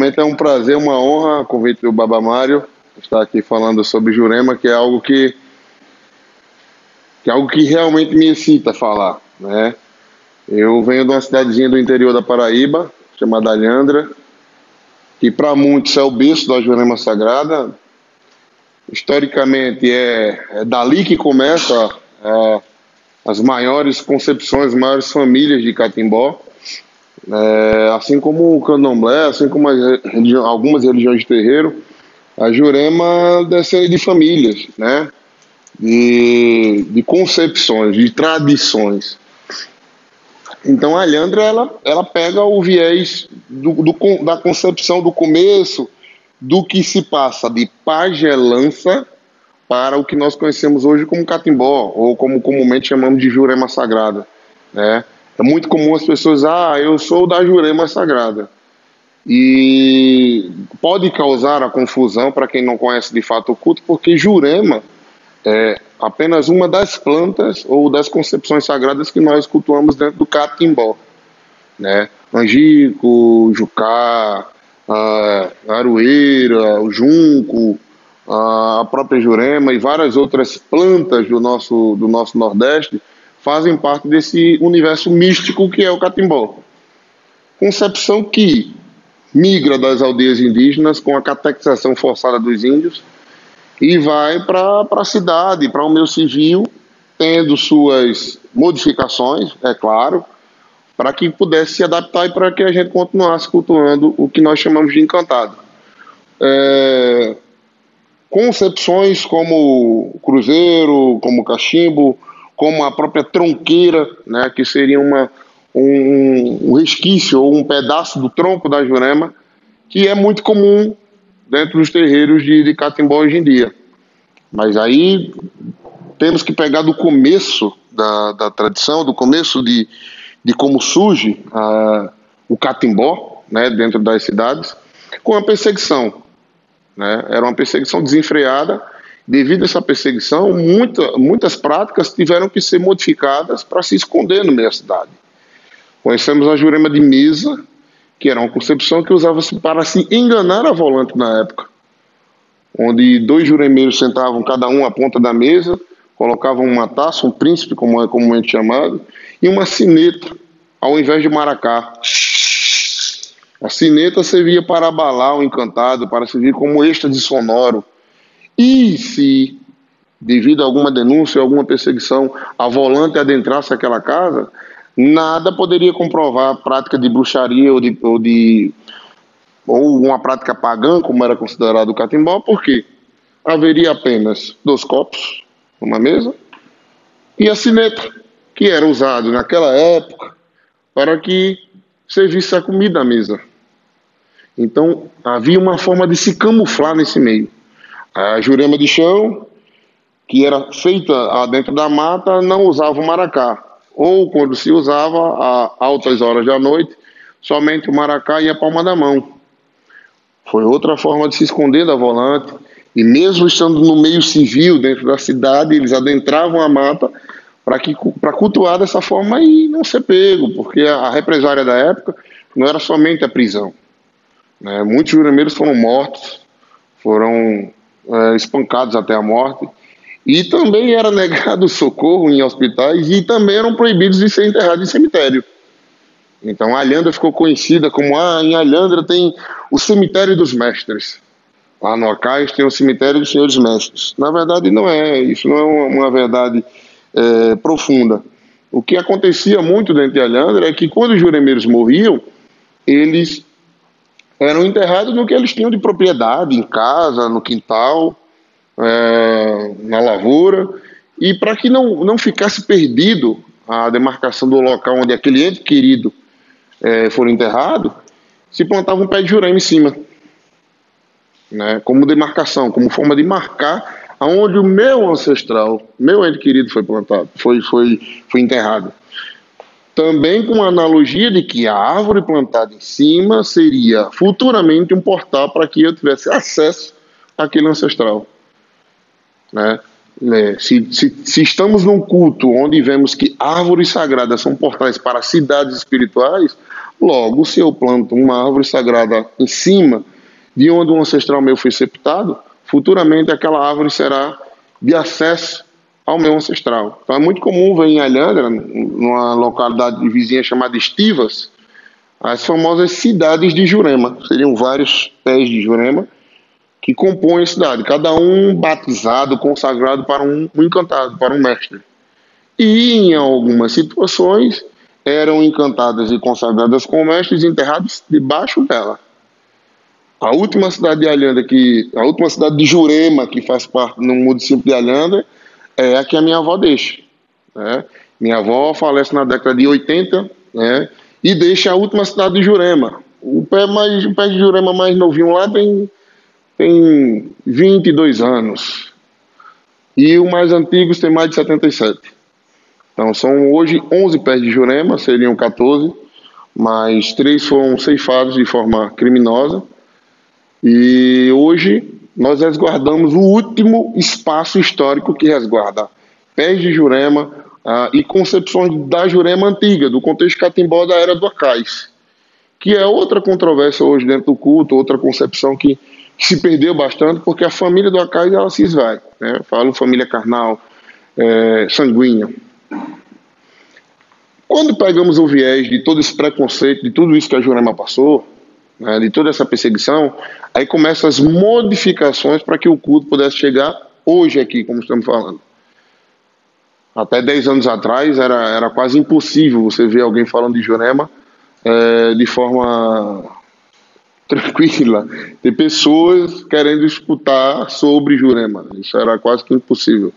Realmente é um prazer, uma honra, convite do Baba Mário, estar aqui falando sobre Jurema, que é algo que realmente me excita a falar, né? Eu venho de uma cidadezinha do interior da Paraíba, chamada Alhandra, que para muitos é o berço da Jurema Sagrada. Historicamente é dali que começa as maiores concepções, as maiores famílias de Catimbó. Assim como o candomblé, assim como algumas religiões de terreiro, a Jurema descende de famílias, né? De concepções, de tradições. Então a Alhandra ela pega o viés da concepção do começo, do que se passa de pagelança para o que nós conhecemos hoje como Catimbó, ou como comumente chamamos de Jurema Sagrada, né? É muito comum as pessoas, eu sou da Jurema Sagrada. E pode causar a confusão para quem não conhece de fato o culto, porque Jurema é apenas uma das plantas ou das concepções sagradas que nós cultuamos dentro do Catimbó, né? Angico, Jucá, a aroeira, o junco, a própria Jurema e várias outras plantas do nosso Nordeste fazem parte desse universo místico que é o Catimbó. Concepção que migra das aldeias indígenas com a catequização forçada dos índios e vai para a cidade, para o meio civil, tendo suas modificações, é claro, para que pudesse se adaptar e para que a gente continuasse cultuando o que nós chamamos de encantado. Concepções como cruzeiro, como cachimbo, como a própria tronqueira, né, que seria um resquício ou um pedaço do tronco da Jurema, que é muito comum dentro dos terreiros de Catimbó hoje em dia. Mas aí temos que pegar do começo da tradição, do começo de como surge o Catimbó, né, dentro das cidades, com a perseguição, né? Era uma perseguição desenfreada. Devido a essa perseguição, muitas práticas tiveram que ser modificadas para se esconder no meio da cidade. Conhecemos a Jurema de mesa, que era uma concepção que usava-se para se enganar a volante na época, onde dois juremeiros sentavam cada um à ponta da mesa, colocavam uma taça, um príncipe, como é comumente chamado, e uma sineta, ao invés de maracá. A sineta servia para abalar o encantado, para servir como êxtase sonoro. E se, devido a alguma denúncia, alguma perseguição, a volante adentrasse aquela casa, nada poderia comprovar a prática de bruxaria ou uma prática pagã, como era considerado o Catimbó, porque haveria apenas 2 copos numa mesa e a sineta, que era usado naquela época para que servisse a comida à mesa. Então havia uma forma de se camuflar nesse meio. A Jurema de chão, que era feita dentro da mata, não usava o maracá, ou quando se usava a altas horas da noite, somente o maracá e a palma da mão. Foi outra forma de se esconder da volante. E mesmo estando no meio civil, dentro da cidade, eles adentravam a mata para cultuar dessa forma e não ser pego, porque a represária da época não era somente a prisão, né? Muitos juremeiros foram mortos, foram espancados até a morte, e também era negado socorro em hospitais e também eram proibidos de ser enterrados em cemitério. Então a Alhandra ficou conhecida como, em Alhandra tem o cemitério dos mestres. Lá no Acais tem o cemitério dos senhores mestres. Na verdade não é, isso não é uma verdade profunda. O que acontecia muito dentro de Alhandra é que quando os juremeiros morriam, eles eram enterrados no que eles tinham de propriedade, em casa, no quintal, na lavoura, e para que não ficasse perdido a demarcação do local onde aquele ente querido for enterrado, se plantava um pé de jurema em cima, né, como demarcação, como forma de marcar aonde o meu ancestral, meu ente querido foi plantado, foi enterrado. Também com a analogia de que a árvore plantada em cima seria futuramente um portal para que eu tivesse acesso àquele ancestral, né? Se estamos num culto onde vemos que árvores sagradas são portais para cidades espirituais, Logo, se eu planto uma árvore sagrada em cima de onde um ancestral meu foi sepultado, futuramente aquela árvore será de acesso ao meu ancestral. Então é muito comum ver em Alhandra, numa localidade vizinha chamada Estivas, as famosas cidades de Jurema. Seriam vários pés de Jurema que compõem a cidade, cada um batizado, consagrado para um encantado, para um mestre. E em algumas situações eram encantadas e consagradas com mestres enterrados debaixo dela. A última cidade de Alhandra, a última cidade de Jurema, que faz parte no município de Alhandra, é a que a minha avó deixa. Né? Minha avó falece na década de 80, né? E deixa a última cidade de Jurema. O pé de Jurema mais novinho lá tem 22 anos. E o mais antigo tem mais de 77. Então são hoje 11 pés de Jurema, seriam 14, mas 3 foram ceifados de forma criminosa. E hoje nós resguardamos o último espaço histórico que resguarda pés de Jurema e concepções da Jurema antiga, do contexto catimbó da era do Acais, que é outra controvérsia hoje dentro do culto, outra concepção que se perdeu bastante, porque a família do Acais ela se esvai. Né? Eu falo família carnal, sanguínea. Quando pegamos o viés de todo esse preconceito, de tudo isso que a Jurema passou, né, de toda essa perseguição, aí começam as modificações para que o culto pudesse chegar hoje aqui, como estamos falando. Até 10 anos atrás era quase impossível você ver alguém falando de Jurema de forma tranquila. Ter pessoas querendo escutar sobre Jurema. Isso era quase que impossível.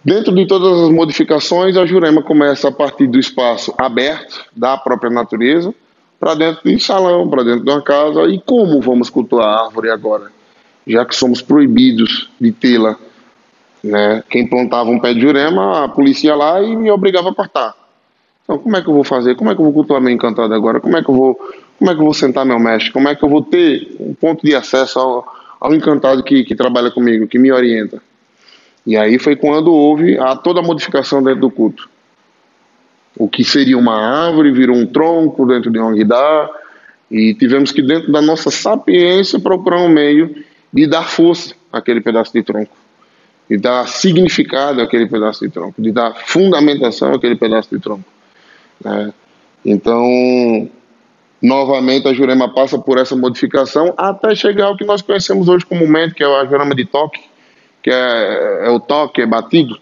Dentro de todas as modificações, a Jurema começa a partir do espaço aberto da própria natureza para dentro de um salão, para dentro de uma casa. E como vamos cultuar a árvore agora? Já que somos proibidos de tê-la. Né? Quem plantava um pé de Jurema, a polícia ia lá e me obrigava a cortar. Então, como é que eu vou fazer? Como é que eu vou cultuar meu encantado agora? Como é que eu vou sentar meu mestre? Como é que eu vou ter um ponto de acesso ao encantado que trabalha comigo, que me orienta? E aí foi quando houve toda a modificação dentro do culto. O que seria uma árvore virou um tronco dentro de um guidar, e tivemos que, dentro da nossa sapiência, procurar um meio de dar força àquele pedaço de tronco, de dar significado àquele pedaço de tronco, de dar fundamentação àquele pedaço de tronco. Né? Então, novamente, a Jurema passa por essa modificação até chegar ao que nós conhecemos hoje comumente, que é a Jurema de toque, que é o toque, é batido.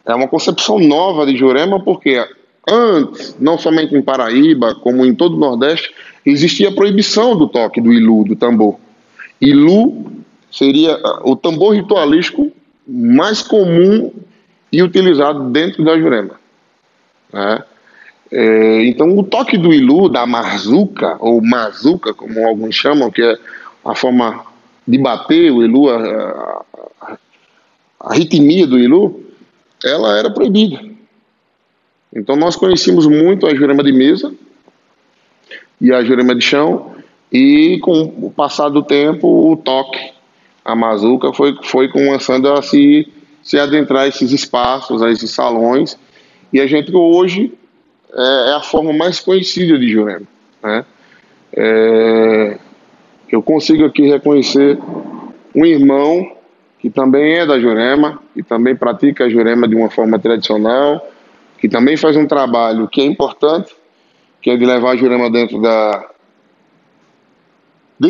É uma concepção nova de Jurema, porque antes, não somente em Paraíba, como em todo o Nordeste, existia a proibição do toque, do ilu, do tambor. Ilu seria o tambor ritualístico mais comum e utilizado dentro da Jurema. Né? Então, o toque do ilu, da marzuca, ou mazuca, como alguns chamam, que é a forma de bater o ilu, a ritmia do ilu, ela era proibida. Então nós conhecíamos muito a Jurema de mesa e a Jurema de chão, e com o passar do tempo o toque, a mazuca, foi começando a se adentrar a esses espaços, a esses salões, e a gente hoje é a forma mais conhecida de Jurema. Né? Eu consigo aqui reconhecer um irmão que também é da Jurema, que também pratica a Jurema de uma forma tradicional, que também faz um trabalho que é importante, que é de levar a Jurema dentro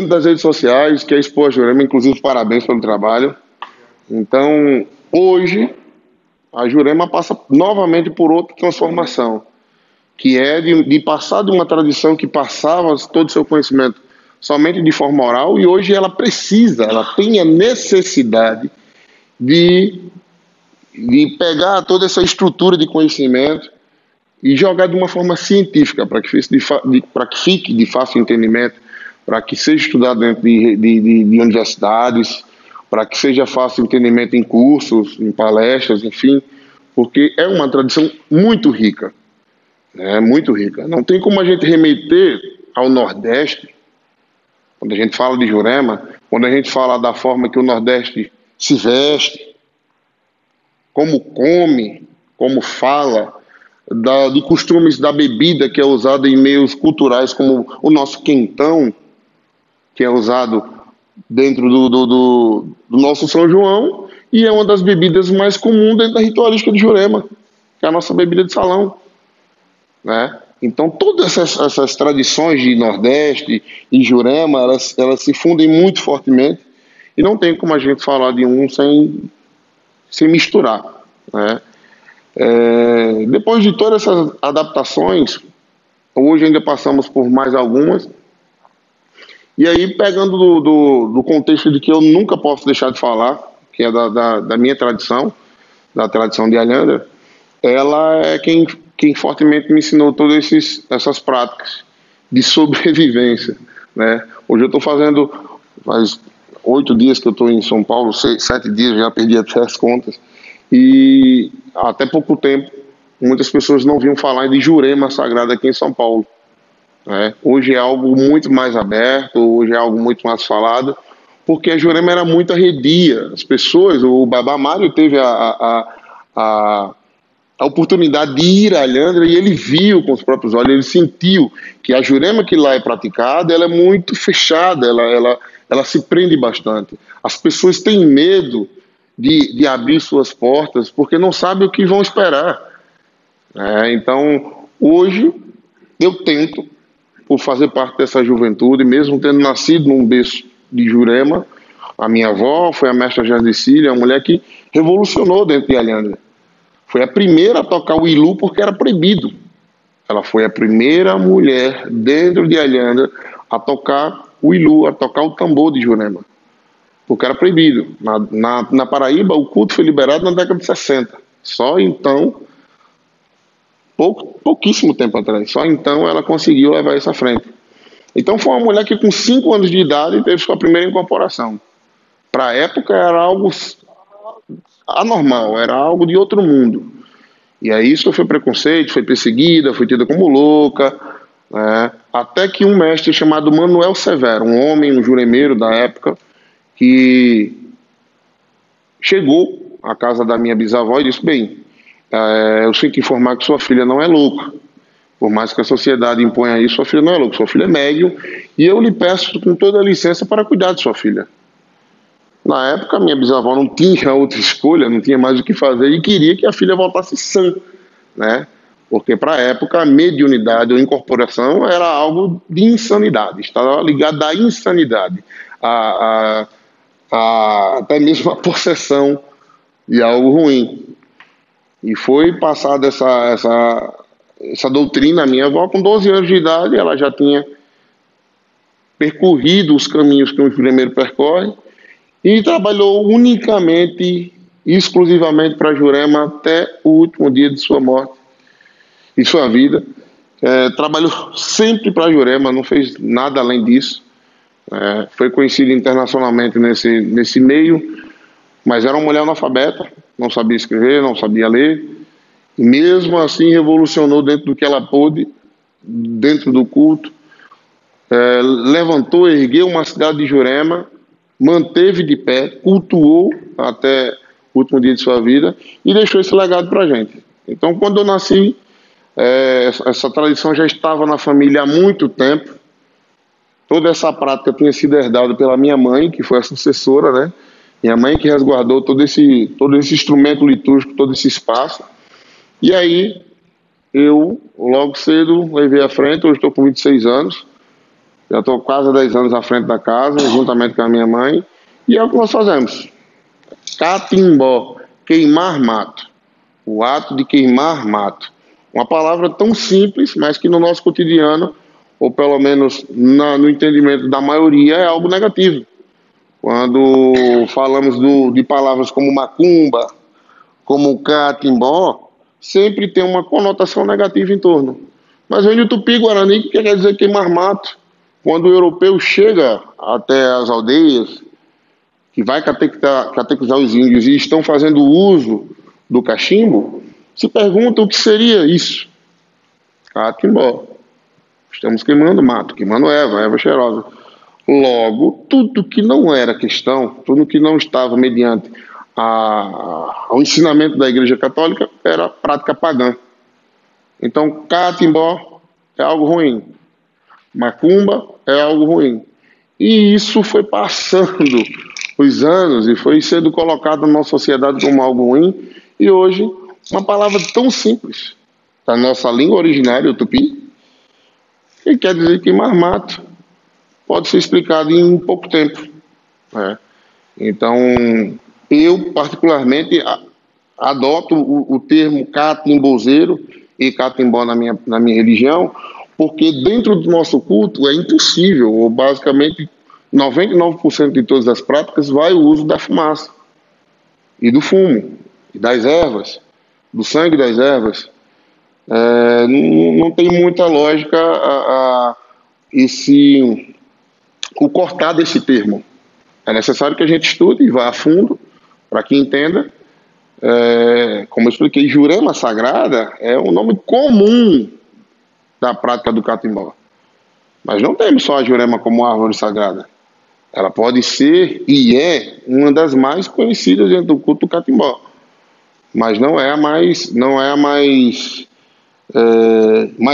das redes sociais, que é expor a Jurema, inclusive parabéns pelo trabalho. Então, hoje, a Jurema passa novamente por outra transformação, que é de passar de uma tradição que passava todo o seu conhecimento somente de forma oral, e hoje ela tem a necessidade de pegar toda essa estrutura de conhecimento e jogar de uma forma científica, para que fique de fácil entendimento, para que seja estudado dentro de universidades, para que seja fácil entendimento em cursos, em palestras, enfim, porque é uma tradição muito rica, né? Muito rica. Não tem como a gente remeter ao Nordeste, quando a gente fala de Jurema, quando a gente fala da forma que o Nordeste se veste, como come, como fala, de costumes da bebida que é usada em meios culturais, como o nosso quentão, que é usado dentro do nosso São João, e é uma das bebidas mais comuns dentro da ritualística de Jurema, que é a nossa bebida de salão, né? Então, todas essas tradições de Nordeste e Jurema, elas se fundem muito fortemente, e não tem como a gente falar de um sem misturar, né? Depois de todas essas adaptações, hoje ainda passamos por mais algumas, e aí pegando do contexto de que eu nunca posso deixar de falar, que é da minha tradição, da tradição de Alhandra, ela é quem fortemente me ensinou todas essas práticas de sobrevivência, né? Hoje eu estou faz 8 dias que eu estou em São Paulo, 7 dias, já perdi até as contas, e até pouco tempo muitas pessoas não vinham falar de Jurema Sagrada aqui em São Paulo, né? Hoje é algo muito mais aberto, hoje é algo muito mais falado, porque a Jurema era muito arredia. As pessoas, o Babá Mário teve a, a oportunidade de ir a Alhandra e ele viu com os próprios olhos, ele sentiu que a Jurema que lá é praticada, ela é muito fechada, ela se prende bastante. As pessoas têm medo de abrir suas portas porque não sabem o que vão esperar. Então, hoje, eu tento, por fazer parte dessa juventude, mesmo tendo nascido num berço de Jurema, a minha avó foi a mestra Jandicília, uma mulher que revolucionou dentro de Alhandra. Foi a primeira a tocar o ilu porque era proibido. Ela foi a primeira mulher dentro de Alhandra a tocar o ilu, a tocar o tambor de Jurema, porque era proibido. Na Paraíba, o culto foi liberado na década de 60. Só então, pouquíssimo tempo atrás, só então ela conseguiu levar isso à frente. Então foi uma mulher que com 5 anos de idade teve sua primeira incorporação. Para a época era algo anormal, era algo de outro mundo. E aí sofreu preconceito, foi perseguida, foi tida como louca, né? Até que um mestre chamado Manuel Severo, um homem, um juremeiro da época, que chegou à casa da minha bisavó e disse: bem, eu sinto informar que sua filha não é louca. Por mais que a sociedade imponha isso, sua filha não é louca, sua filha é médium, e eu lhe peço com toda a licença para cuidar de sua filha. Na época, minha bisavó não tinha outra escolha, não tinha mais o que fazer e queria que a filha voltasse sã, né? Porque para a época a mediunidade ou incorporação era algo de insanidade, estava ligado à insanidade, até mesmo a possessão de algo ruim. E foi passada essa doutrina à minha avó com 12 anos de idade, ela já tinha percorrido os caminhos que um primeiro percorre, e trabalhou unicamente e exclusivamente para Jurema até o último dia de sua morte e sua vida. Trabalhou sempre para Jurema, não fez nada além disso. Foi conhecida internacionalmente nesse meio, mas era uma mulher analfabeta, não sabia escrever, não sabia ler, e mesmo assim revolucionou dentro do que ela pôde, dentro do culto. Levantou, ergueu uma cidade de Jurema, manteve de pé, cultuou até o último dia de sua vida e deixou esse legado para a gente. Então, quando eu nasci, essa tradição já estava na família há muito tempo. Toda essa prática tinha sido herdada pela minha mãe, que foi a sucessora, né? Minha mãe que resguardou todo esse instrumento litúrgico, todo esse espaço. E aí, eu, logo cedo, levei à frente. Hoje estou com 26 anos. Já estou quase há 10 anos à frente da casa, juntamente com a minha mãe. E é o que nós fazemos. Catimbó, queimar mato. O ato de queimar mato. Uma palavra tão simples, mas que no nosso cotidiano, ou pelo menos no entendimento da maioria, é algo negativo. Quando falamos de palavras como macumba, como catimbó, sempre tem uma conotação negativa em torno. Mas vem do tupi-guarani, que quer dizer queimar mato. Quando o europeu chega até as aldeias, que vai catequizar os índios e estão fazendo uso do cachimbo, se pergunta o que seria isso. Catimbó. Estamos queimando mato, queimando erva cheirosa. Logo, tudo que não era questão, tudo que não estava mediante ao ensinamento da Igreja Católica, era prática pagã. Então, catimbó é algo ruim, macumba é algo ruim. E isso foi passando os anos e foi sendo colocado na nossa sociedade como algo ruim. E hoje, uma palavra tão simples, da nossa língua originária, o tupi, que quer dizer que marmato pode ser explicado em pouco tempo, né? Então, eu particularmente adoto o termo catimbozeiro e catimbó na minha religião, porque dentro do nosso culto é impossível, ou basicamente 99% de todas as práticas vai o uso da fumaça e do fumo, e das ervas, do sangue das ervas. Não tem muita lógica esse o cortar desse termo. É necessário que a gente estude e vá a fundo para que entenda. Como eu expliquei, Jurema Sagrada é um nome comum da prática do catimbó. Mas não temos só a Jurema como árvore sagrada. Ela pode ser e é uma das mais conhecidas dentro do culto do catimbó. Mas não é a mais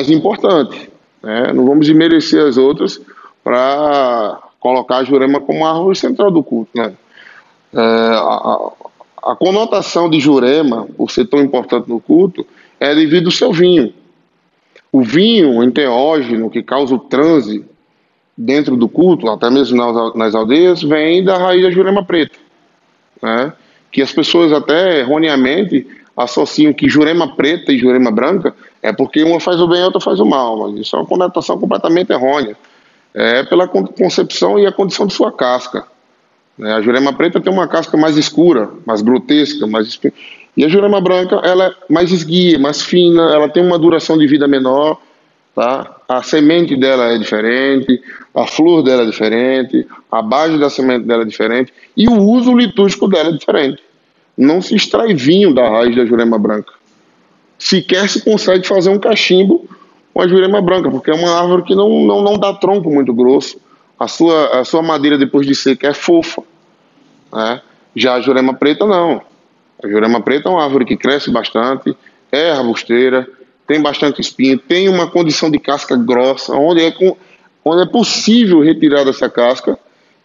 importante, né? Não vamos desmerecer as outras para colocar a Jurema como a árvore central do culto, né? A conotação de Jurema, por ser tão importante no culto, é devido ao seu vinho. O vinho enteógeno, que causa o transe dentro do culto, até mesmo nas aldeias, vem da raiz da Jurema preta, né? Que as pessoas até erroneamente associam que Jurema preta e Jurema branca é porque uma faz o bem e a outra faz o mal, mas isso é uma conotação completamente errônea. É pela concepção e a condição de sua casca. A Jurema preta tem uma casca mais escura, mais grotesca, e a Jurema branca ela é mais esguia, mais fina, ela tem uma duração de vida menor, tá? A semente dela é diferente, a flor dela é diferente, a base da semente dela é diferente e o uso litúrgico dela é diferente. Não se extrai vinho da raiz da Jurema branca. Sequer se consegue fazer um cachimbo com a Jurema branca, porque é uma árvore que não dá tronco muito grosso. A sua madeira, depois de seca, é fofa, né? Já a Jurema preta, não. A Jurema preta é uma árvore que cresce bastante, é arbusteira, tem bastante espinho, tem uma condição de casca grossa, onde é possível retirar dessa casca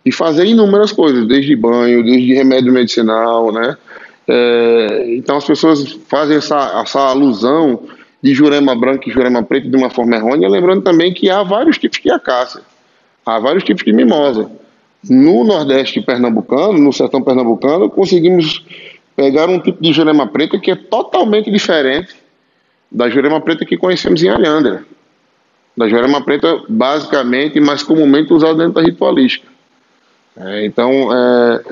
e fazer inúmeras coisas, desde banho, desde remédio medicinal, né? Então as pessoas fazem essa alusão de Jurema branca e Jurema preta de uma forma errônea, lembrando também que há vários tipos de acácia, há vários tipos de mimosa. No Nordeste pernambucano, no sertão pernambucano, conseguimos pegar um tipo de Jurema preta que é totalmente diferente da Jurema preta que conhecemos em Alhandra. Da Jurema preta, basicamente, mais comumente usada dentro da ritualística. Então,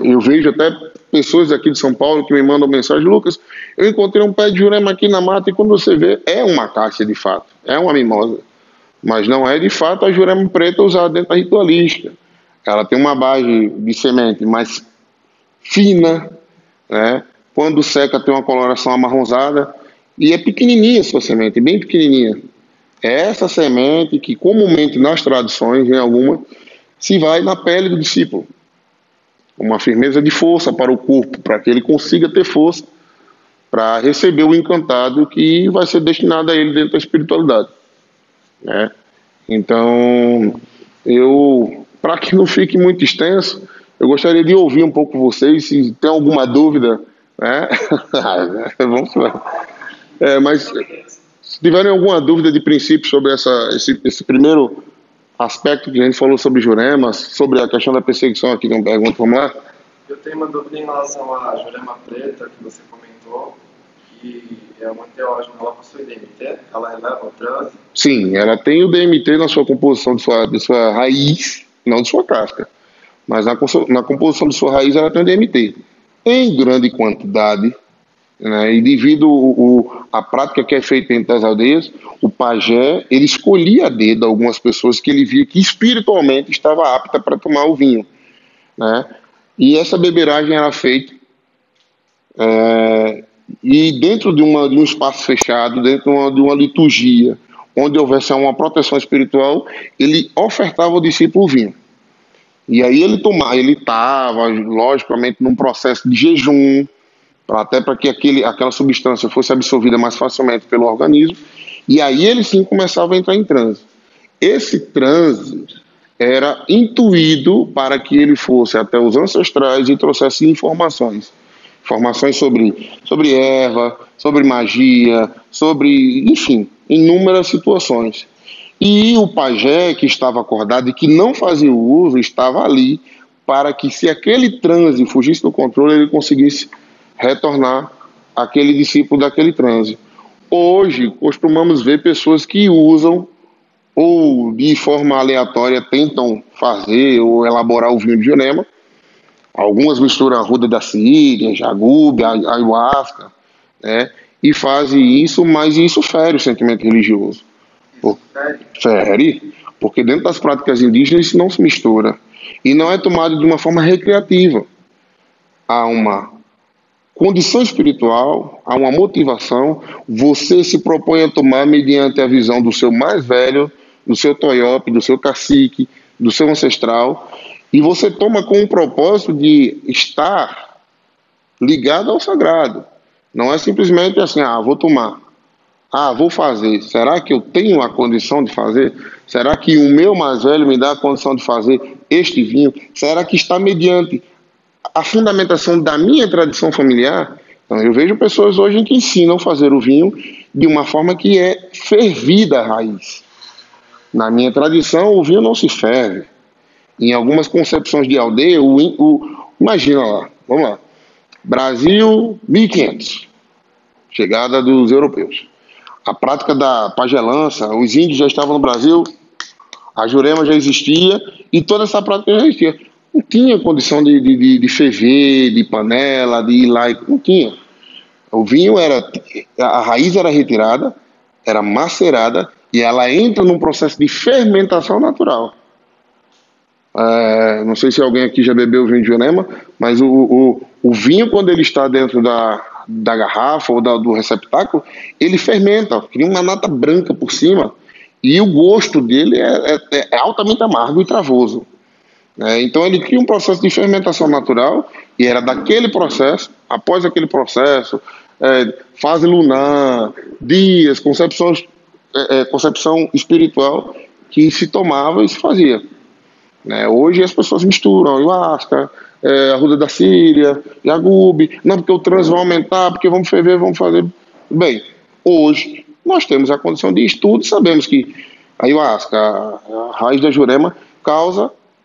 eu vejo até pessoas aqui de São Paulo que me mandam mensagem: Lucas, eu encontrei um pé de Jurema aqui na mata, e quando você vê, é uma acácia de fato, é uma mimosa, mas não é de fato a Jurema preta usada dentro da ritualística. Ela tem uma base de semente mais fina, né? Quando seca tem uma coloração amarronzada e é pequenininha a sua semente, bem pequenininha. É essa semente que comumente nas tradições, em alguma, se vai na pele do discípulo. Uma firmeza de força para o corpo, para que ele consiga ter força para receber o encantado que vai ser destinado a ele dentro da espiritualidade, né? Então, para que não fique muito extenso, eu gostaria de ouvir um pouco vocês, se tem alguma dúvida, né? Vamos lá. Mas se tiverem alguma dúvida de princípio sobre esse primeiro aspecto que a gente falou sobre Jurema, sobre a questão da perseguição aqui, tem uma pergunta, vamos lá? Eu tenho uma dúvida em relação à Jurema preta que você comentou, que é uma enteógena, ela possui DMT? Ela releva o transe? Sim, ela tem o DMT na sua composição de sua raiz, não de sua casca, mas na composição de sua raiz ela tem o DMT em grande quantidade, né? E devido à prática que é feita dentro das aldeias, o pajé ele escolhia a dedo algumas pessoas que ele via que espiritualmente estava apta para tomar o vinho, né? E essa beberagem era feita e dentro de um espaço fechado, dentro de uma liturgia, onde houvesse uma proteção espiritual, ele ofertava ao discípulo o vinho. E aí ele estava, logicamente, num processo de jejum, até para que aquela substância fosse absorvida mais facilmente pelo organismo, E aí ele sim começava a entrar em transe. Esse transe era intuído para que ele fosse até os ancestrais e trouxesse informações. Informações sobre erva, sobre magia, sobre, enfim, inúmeras situações. E o pajé que estava acordado e que não fazia o uso, estava ali para que, se aquele transe fugisse do controle, ele conseguisse retornar aquele discípulo daquele transe. Hoje, costumamos ver pessoas que usam ou de forma aleatória tentam fazer ou elaborar o vinho de Jurema. Algumas misturam a ruda da Síria, jagube, ayahuasca, né? E fazem isso, mas isso fere o sentimento religioso. Fere, porque dentro das práticas indígenas isso não se mistura. E não é tomado de uma forma recreativa. Há uma condição espiritual, há uma motivação, você se propõe a tomar mediante a visão do seu mais velho, do seu toyope, do seu cacique, do seu ancestral, e você toma com o propósito de estar ligado ao sagrado. Não é simplesmente assim, vou tomar, vou fazer. Será que eu tenho a condição de fazer? Será que o meu mais velho me dá a condição de fazer este vinho? Será que está mediante a fundamentação da minha tradição familiar? Então, eu vejo pessoas hoje que ensinam a fazer o vinho de uma forma que é fervida a raiz. Na minha tradição, o vinho não se ferve. Em algumas concepções de aldeia, imagina lá, vamos lá, Brasil 1500, chegada dos europeus. A prática da pagelança, os índios já estavam no Brasil, a Jurema já existia e toda essa prática já existia. Não tinha condição de ferver, de panela, de ir lá, não tinha. O vinho a raiz era retirada, era macerada e ela entra num processo de fermentação natural. Não sei se alguém aqui já bebeu vinho de Jurema, mas o vinho, quando ele está dentro da garrafa ou do receptáculo, ele fermenta, cria uma nata branca por cima e o gosto dele é altamente amargo e travoso. Então ele cria um processo de fermentação natural e era daquele processo, após aquele processo, fase lunar, dias, concepção espiritual que se tomava e se fazia. Hoje as pessoas misturam ayahuasca, a ruda da Síria, jagube, não porque o trânsito vai aumentar, porque vamos ferver, vamos fazer. Bem, hoje nós temos a condição de estudo, sabemos que a ayahuasca, a raiz da Jurema,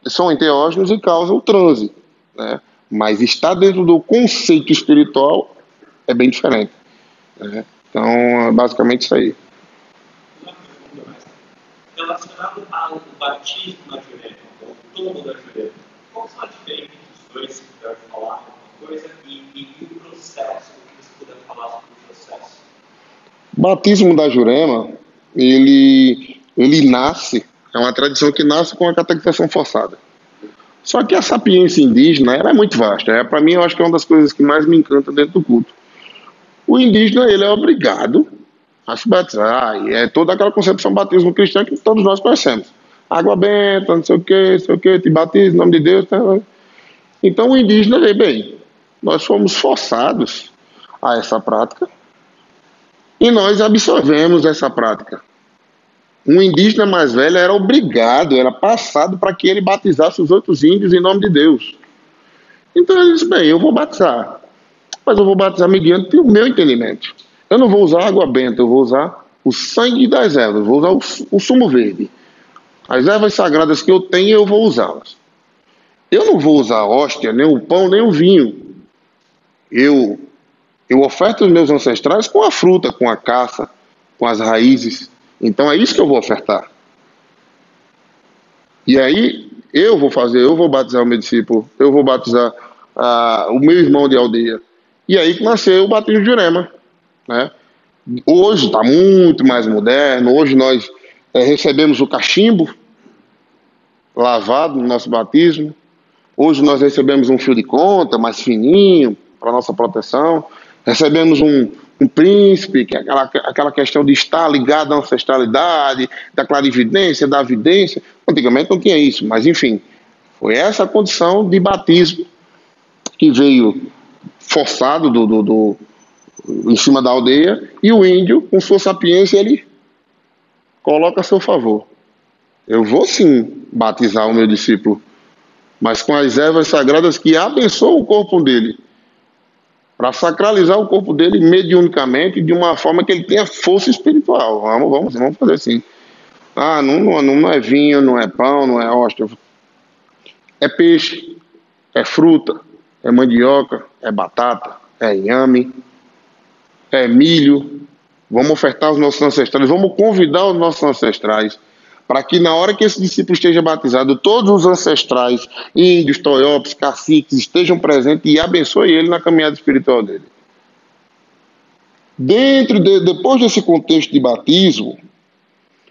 são enteógenos e causam o transe, né? Mas está dentro do conceito espiritual é bem diferente, né? Então, é basicamente isso aí. Relacionado ao batismo na Jurema, o tomo da Jurema, qual são as diferenças dos dois, se puder falar alguma coisa, e o processo, o que você puder falar sobre o processo? O batismo da Jurema, ele nasce, é uma tradição que nasce com a catequização forçada. Só que a sapiência indígena ela é muito vasta. Para mim, eu acho que é uma das coisas que mais me encanta dentro do culto. O indígena ele é obrigado a se batizar. E é toda aquela concepção batismo cristã que todos nós conhecemos. Água benta, não sei o que, te batiza em nome de Deus. Tá? Então o indígena, bem, nós fomos forçados a essa prática e nós absorvemos essa prática. Um indígena mais velho era obrigado, era passado para que ele batizasse os outros índios em nome de Deus. Então ele disse, bem, eu vou batizar, mas eu vou batizar mediante o meu entendimento. Eu não vou usar água benta, eu vou usar o sangue das ervas, vou usar o sumo verde. As ervas sagradas que eu tenho, eu vou usá-las. Eu não vou usar a hóstia, nem o pão, nem o vinho. Eu oferto os meus ancestrais com a fruta, com a caça, com as raízes. Então é isso que eu vou ofertar. E aí eu vou batizar o meu discípulo, eu vou batizar o meu irmão de aldeia. E aí que nasceu o batismo de Jurema, né? Hoje está muito mais moderno, hoje nós recebemos o cachimbo lavado no nosso batismo, hoje nós recebemos um fio de conta mais fininho para nossa proteção, recebemos um príncipe, que é aquela questão de estar ligado à ancestralidade, da clarividência, da vidência. Antigamente não tinha isso, mas enfim, foi essa a condição de batismo que veio forçado em cima da aldeia, e o índio, com sua sapiência, ele coloca a seu favor. Eu vou sim batizar o meu discípulo, mas com as ervas sagradas que abençoam o corpo dele, para sacralizar o corpo dele mediunicamente, de uma forma que ele tenha força espiritual. Vamos fazer assim. Não é vinho, não é pão, não é hóstia. É peixe, é fruta, é mandioca, é batata, é inhame, é milho. Vamos ofertar aos nossos ancestrais, vamos convidar os nossos ancestrais, para que na hora que esse discípulo esteja batizado, todos os ancestrais, índios, toiopes, caciques, estejam presentes e abençoe ele na caminhada espiritual dele. Depois desse contexto de batismo,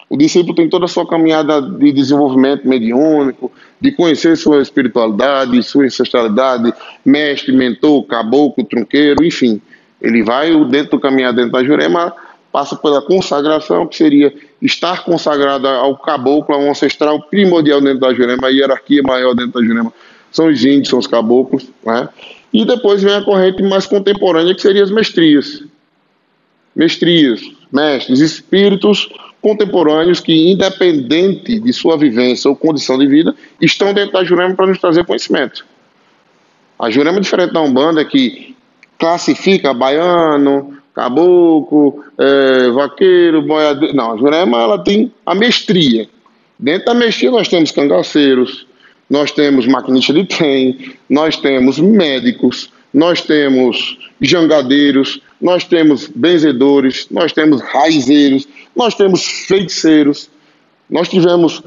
o discípulo tem toda a sua caminhada de desenvolvimento mediúnico, de conhecer sua espiritualidade, sua ancestralidade, mestre, mentor, caboclo, trunqueiro, enfim. Ele vai dentro do caminhar dentro da Jurema, passa pela consagração, que seria estar consagrado ao caboclo, a um ancestral primordial dentro da Jurema, a hierarquia maior dentro da Jurema são os índios, são os caboclos, né? E depois vem a corrente mais contemporânea, que seria as mestrias. Mestrias, mestres, espíritos contemporâneos que, independente de sua vivência ou condição de vida, estão dentro da Jurema para nos trazer conhecimento. A Jurema, diferente da Umbanda, que classifica baiano, caboclo, vaqueiro, boiadeiro. Não, a Jurema ela tem a mestria. Dentro da mestria nós temos cangaceiros, nós temos maquinistas de trem, nós temos médicos, nós temos jangadeiros, nós temos benzedores, nós temos raizeiros, nós temos feiticeiros, nós tivemos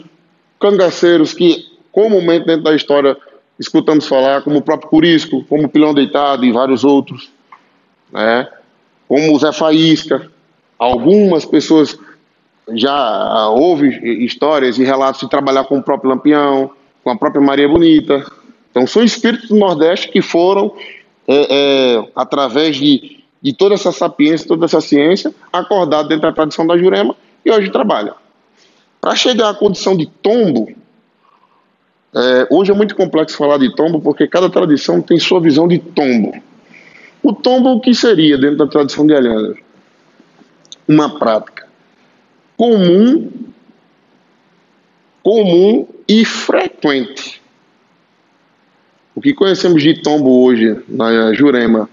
cangaceiros que comumente dentro da história escutamos falar, como o próprio Curisco, como o Pilão Deitado e vários outros, né? Como o Zé Faísca. Algumas pessoas já houve histórias e relatos de trabalhar com o próprio Lampião, com a própria Maria Bonita. Então são espíritos do Nordeste que foram, através de toda essa sapiência, toda essa ciência, acordados dentro da tradição da Jurema e hoje trabalham. Para chegar à condição de tombo, hoje é muito complexo falar de tombo, porque cada tradição tem sua visão de tombo. O tombo, o que seria dentro da tradição de Alhanda? Uma prática comum e frequente. O que conhecemos de tombo hoje na Jurema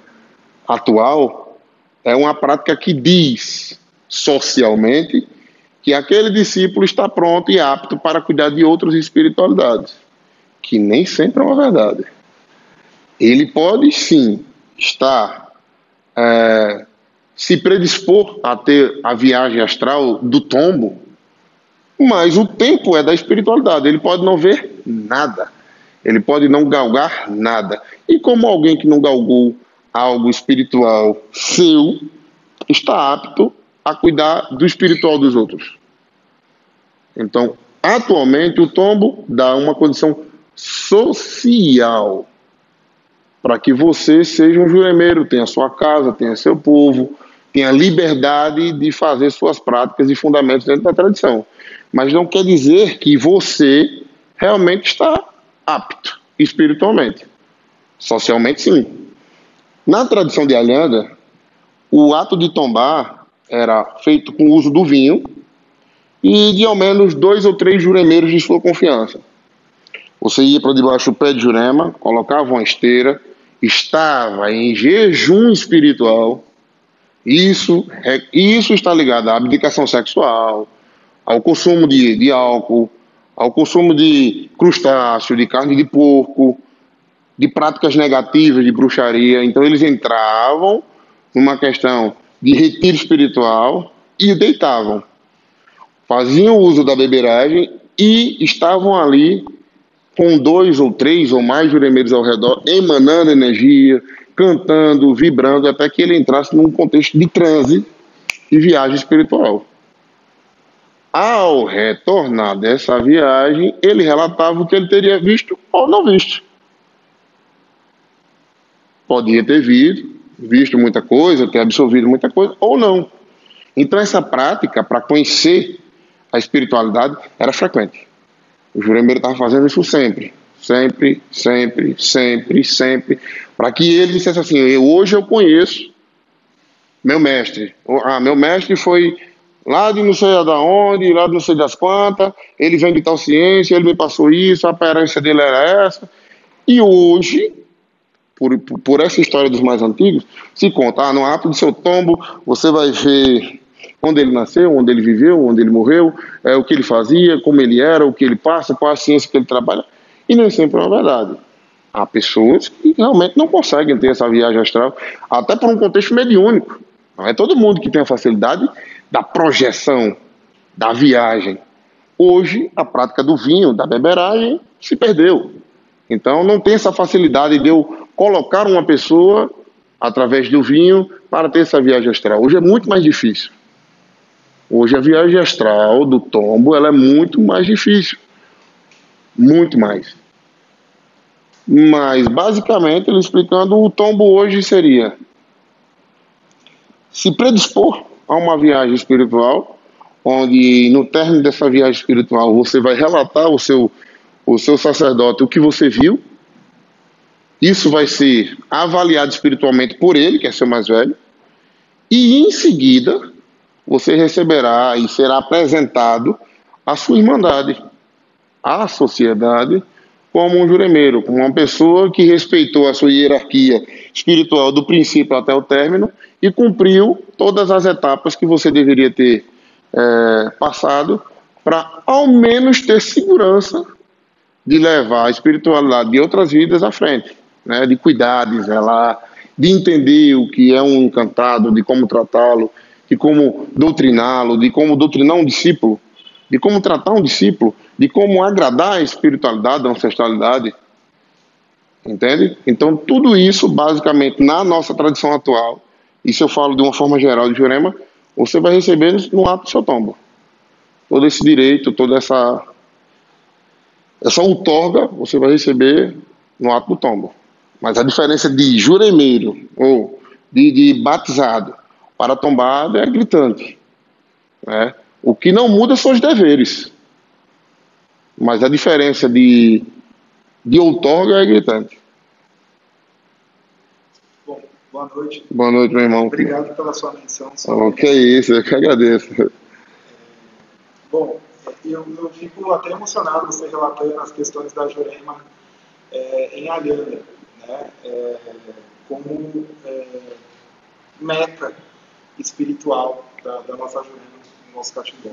atual é uma prática que diz socialmente que aquele discípulo está pronto e apto para cuidar de outras espiritualidades, que nem sempre é uma verdade. Ele pode sim estar se predispor a ter a viagem astral do tombo, mas o tempo é da espiritualidade. Ele pode não ver nada, ele pode não galgar nada, e como alguém que não galgou algo espiritual seu, está apto a cuidar do espiritual dos outros. Então, atualmente o tombo dá uma condição social para que você seja um juremeiro, tenha sua casa, tenha seu povo, tenha liberdade de fazer suas práticas e fundamentos dentro da tradição. Mas não quer dizer que você realmente está apto espiritualmente. Socialmente, sim. Na tradição de Alhanda, o ato de tombar era feito com o uso do vinho e de ao menos 2 ou 3 juremeiros de sua confiança. Você ia para debaixo do pé de Jurema, colocava uma esteira, estava em jejum espiritual. Isso está ligado à abdicação sexual, ao consumo de álcool, ao consumo de crustáceo, de carne de porco, de práticas negativas de bruxaria. Então eles entravam numa questão de retiro espiritual e deitavam. Faziam uso da beberagem e estavam ali com 2 ou 3 ou mais juremeiros ao redor, emanando energia, cantando, vibrando, até que ele entrasse num contexto de transe e viagem espiritual. Ao retornar dessa viagem, ele relatava o que ele teria visto ou não visto. Podia ter visto muita coisa, ter absorvido muita coisa, ou não. Então essa prática, para conhecer a espiritualidade, era frequente. O juremeiro estava fazendo isso sempre, para que ele dissesse assim: hoje eu conheço meu mestre. Meu mestre foi lá de não sei da onde, lá de não sei das quantas, ele vem de tal ciência, ele me passou isso, a aparência dele era essa. E hoje, por essa história dos mais antigos, se conta, no ato do seu tombo, você vai ver onde ele nasceu, onde ele viveu, onde ele morreu, o que ele fazia, como ele era, o que ele passa, qual a ciência que ele trabalha. E nem sempre é uma verdade. Há pessoas que realmente não conseguem ter essa viagem astral, até por um contexto mediúnico. Não é todo mundo que tem a facilidade da projeção, da viagem. Hoje, a prática do vinho, da beberagem, se perdeu. Então, não tem essa facilidade de eu colocar uma pessoa, através do vinho, para ter essa viagem astral. Hoje é muito mais difícil. Hoje a viagem astral do tombo, ela é muito mais difícil. Muito mais. Mas, basicamente, ele explicando, o tombo hoje seria se predispor a uma viagem espiritual, onde no término dessa viagem espiritual você vai relatar ao seu sacerdote o que você viu. Isso vai ser avaliado espiritualmente por ele, que é seu mais velho, e em seguida você receberá e será apresentado à sua irmandade, à sociedade, como um juremeiro, como uma pessoa que respeitou a sua hierarquia espiritual do princípio até o término e cumpriu todas as etapas que você deveria ter passado para, ao menos, ter segurança de levar a espiritualidade de outras vidas à frente, né? De cuidar, de zelar, de entender o que é um encantado, de como tratá-lo, de como doutriná-lo, de como doutrinar um discípulo, de como tratar um discípulo, de como agradar a espiritualidade, a ancestralidade. Entende? Então, tudo isso, basicamente, na nossa tradição atual, e se eu falo de uma forma geral de Jurema, você vai receber no ato do seu tombo. Todo esse direito, toda essa outorga, você vai receber no ato do tombo. Mas a diferença de juremeiro ou de batizado para tombado é gritante, né? O que não muda são os deveres. Mas a diferença de outorga é gritante. Bom, boa noite. Boa noite, meu irmão. Obrigado pela sua menção. Que é isso, eu que agradeço. Bom, eu fico até emocionado você relatando as questões da Jurema em Alhanda, né? Como meta espiritual da nossa Jurema, do nosso Catimbó.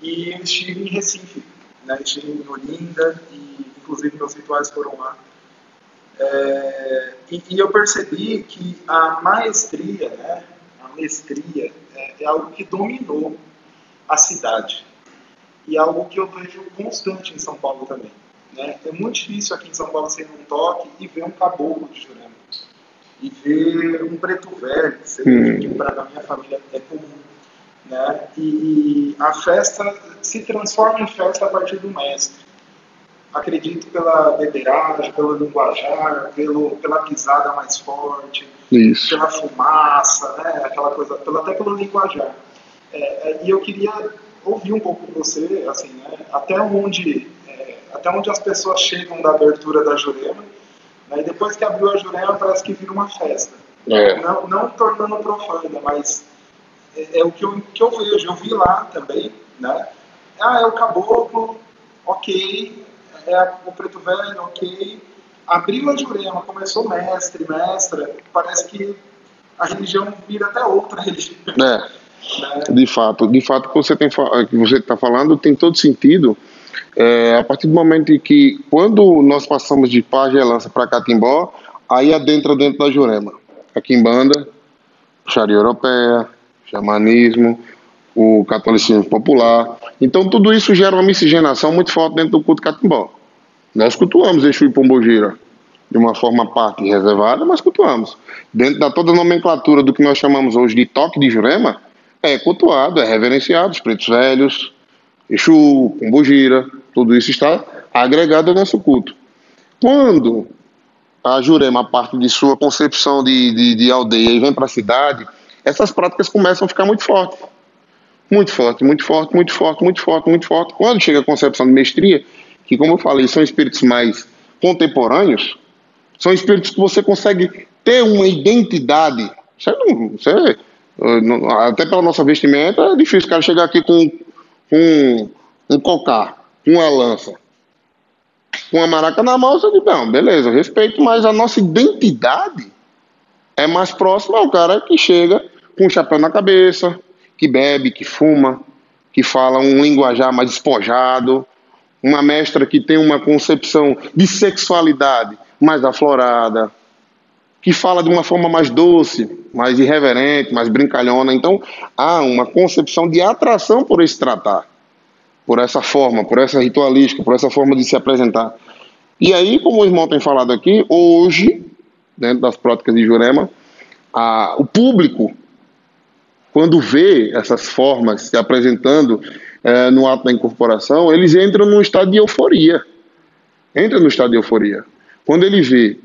E eu estive em Recife, né? Estive em Olinda e inclusive meus rituais foram lá. E eu percebi que a maestria, né? A mestria é algo que dominou a cidade. E é algo que eu vejo constante em São Paulo também, né? É muito difícil aqui em São Paulo você ir num toque e ver um caboclo de Jurema. E ver um preto velho, que para a minha família é comum, né? E a festa se transforma em festa a partir do mestre. Acredito pela beberagem, pelo linguajar, pela pisada mais forte, isso, pela fumaça, né? Aquela coisa, até pelo linguajar. E eu queria ouvir um pouco de você, assim, né? Até onde as pessoas chegam da abertura da Jurema, né? E depois que abriu a Jurema parece que vira uma festa. Não tornando profana, mas é o que eu vejo. Eu vi lá também, né? É o caboclo, ok, o preto velho, ok. Abriu a Jurema, começou mestra, parece que a religião vira até outra religião. De fato, o que você está falando tem todo sentido. A partir do momento em que, quando nós passamos de pagelança para catimbó, aí adentra dentro da Jurema. A quimbanda, puxaria europeia, xamanismo, o catolicismo popular. Então, tudo isso gera uma miscigenação muito forte dentro do culto catimbó. Nós cultuamos Exu e Pombogira de uma forma parte reservada, mas cultuamos. Dentro da toda a nomenclatura do que nós chamamos hoje de toque de Jurema, é cultuado, é reverenciado, os pretos velhos, Exu, Pombogira, tudo isso está agregado ao nosso culto. Quando a Jurema parte de sua concepção de aldeia e vem para a cidade, essas práticas começam a ficar muito fortes. Muito forte, muito forte, muito forte, muito forte, muito forte. Quando chega a concepção de mestria, que, como eu falei, são espíritos mais contemporâneos, são espíritos que você consegue ter uma identidade. Você Até pela nossa vestimenta, é difícil o cara chegar aqui com um cocar, com uma lança, com uma maraca na mão. Você diz, não, beleza, respeito, mas a nossa identidade é mais próxima ao cara que chega com um chapéu na cabeça, que bebe, que fuma, que fala um linguajar mais despojado, uma mestra que tem uma concepção de sexualidade mais aflorada, que fala de uma forma mais doce, mais irreverente, mais brincalhona. Então, há uma concepção de atração por esse tratar, por essa forma, por essa ritualística, por essa forma de se apresentar. E aí, como o irmão tem falado aqui, hoje, dentro das práticas de Jurema, o público, quando vê essas formas se apresentando no ato da incorporação, eles entram num estado de euforia. Entra no estado de euforia. Quando ele vê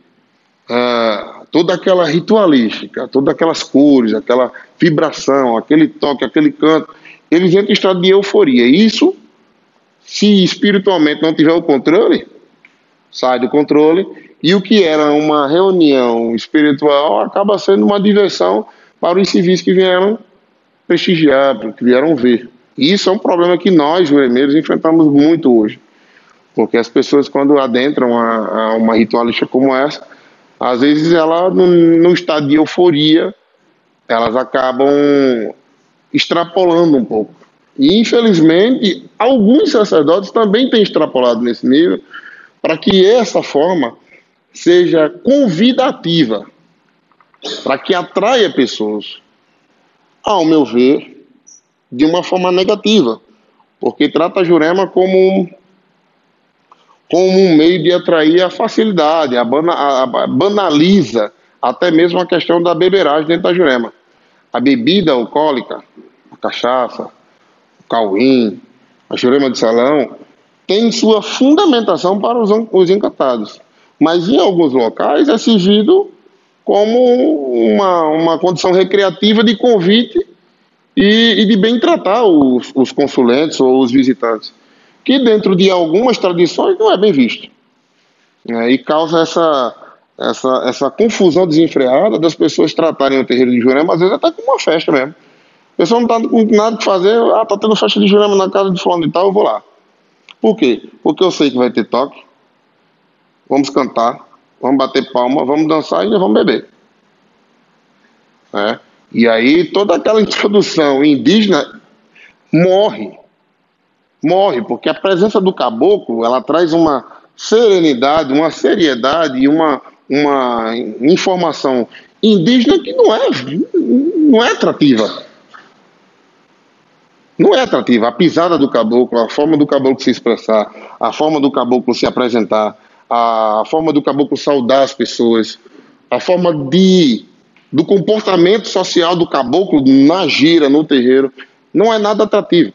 toda aquela ritualística, todas aquelas cores, aquela vibração, aquele toque, aquele canto, eles entram em estado de euforia. E isso, se espiritualmente não tiver o controle, sai do controle, e o que era uma reunião espiritual acaba sendo uma diversão para os civis que vieram prestigiar, que vieram ver. E isso é um problema que nós, juremeiros, enfrentamos muito hoje. Porque as pessoas, quando adentram a uma ritualística como essa, às vezes ela, no estado de euforia, elas acabam extrapolando um pouco. E, infelizmente, alguns sacerdotes também têm extrapolado nesse nível, para que essa forma seja convidativa, para que atraia pessoas, ao meu ver, de uma forma negativa, porque trata a Jurema como um meio de atrair a facilidade, banaliza até mesmo a questão da beberagem dentro da Jurema. A bebida alcoólica, a cachaça, o cauim, a Jurema de salão, tem sua fundamentação para os encantados. Mas em alguns locais é servido como uma condição recreativa de convite e de bem tratar os consulentes ou os visitantes, que dentro de algumas tradições não é bem visto, né? E causa essa confusão desenfreada das pessoas tratarem o terreiro de Jurema, às vezes até como uma festa mesmo. A pessoa não está com nada que fazer, tá tendo festa de Jurema na casa de fulano e tal, eu vou lá. Por quê? Porque eu sei que vai ter toque, vamos cantar, vamos bater palma, vamos dançar e ainda vamos beber, né? E aí toda aquela introdução indígena morre, porque a presença do caboclo, ela traz uma serenidade, uma seriedade e uma informação indígena que não é atrativa. Não é atrativa. A pisada do caboclo, a forma do caboclo se expressar, a forma do caboclo se apresentar, a forma do caboclo saudar as pessoas, a forma do comportamento social do caboclo na gira, no terreiro, não é nada atrativo.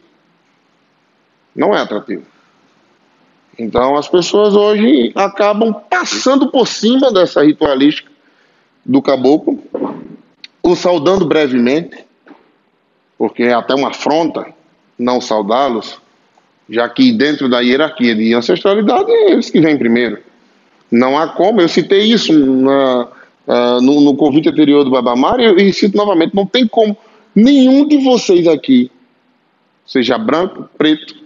Não é atrativo. Então as pessoas hoje acabam passando por cima dessa ritualística do caboclo, o saudando brevemente, porque é até uma afronta não saudá-los, já que dentro da hierarquia de ancestralidade é eles que vêm primeiro. Não há como, eu citei isso no convite anterior do Babamar e cito novamente, não tem como nenhum de vocês aqui, seja branco, preto,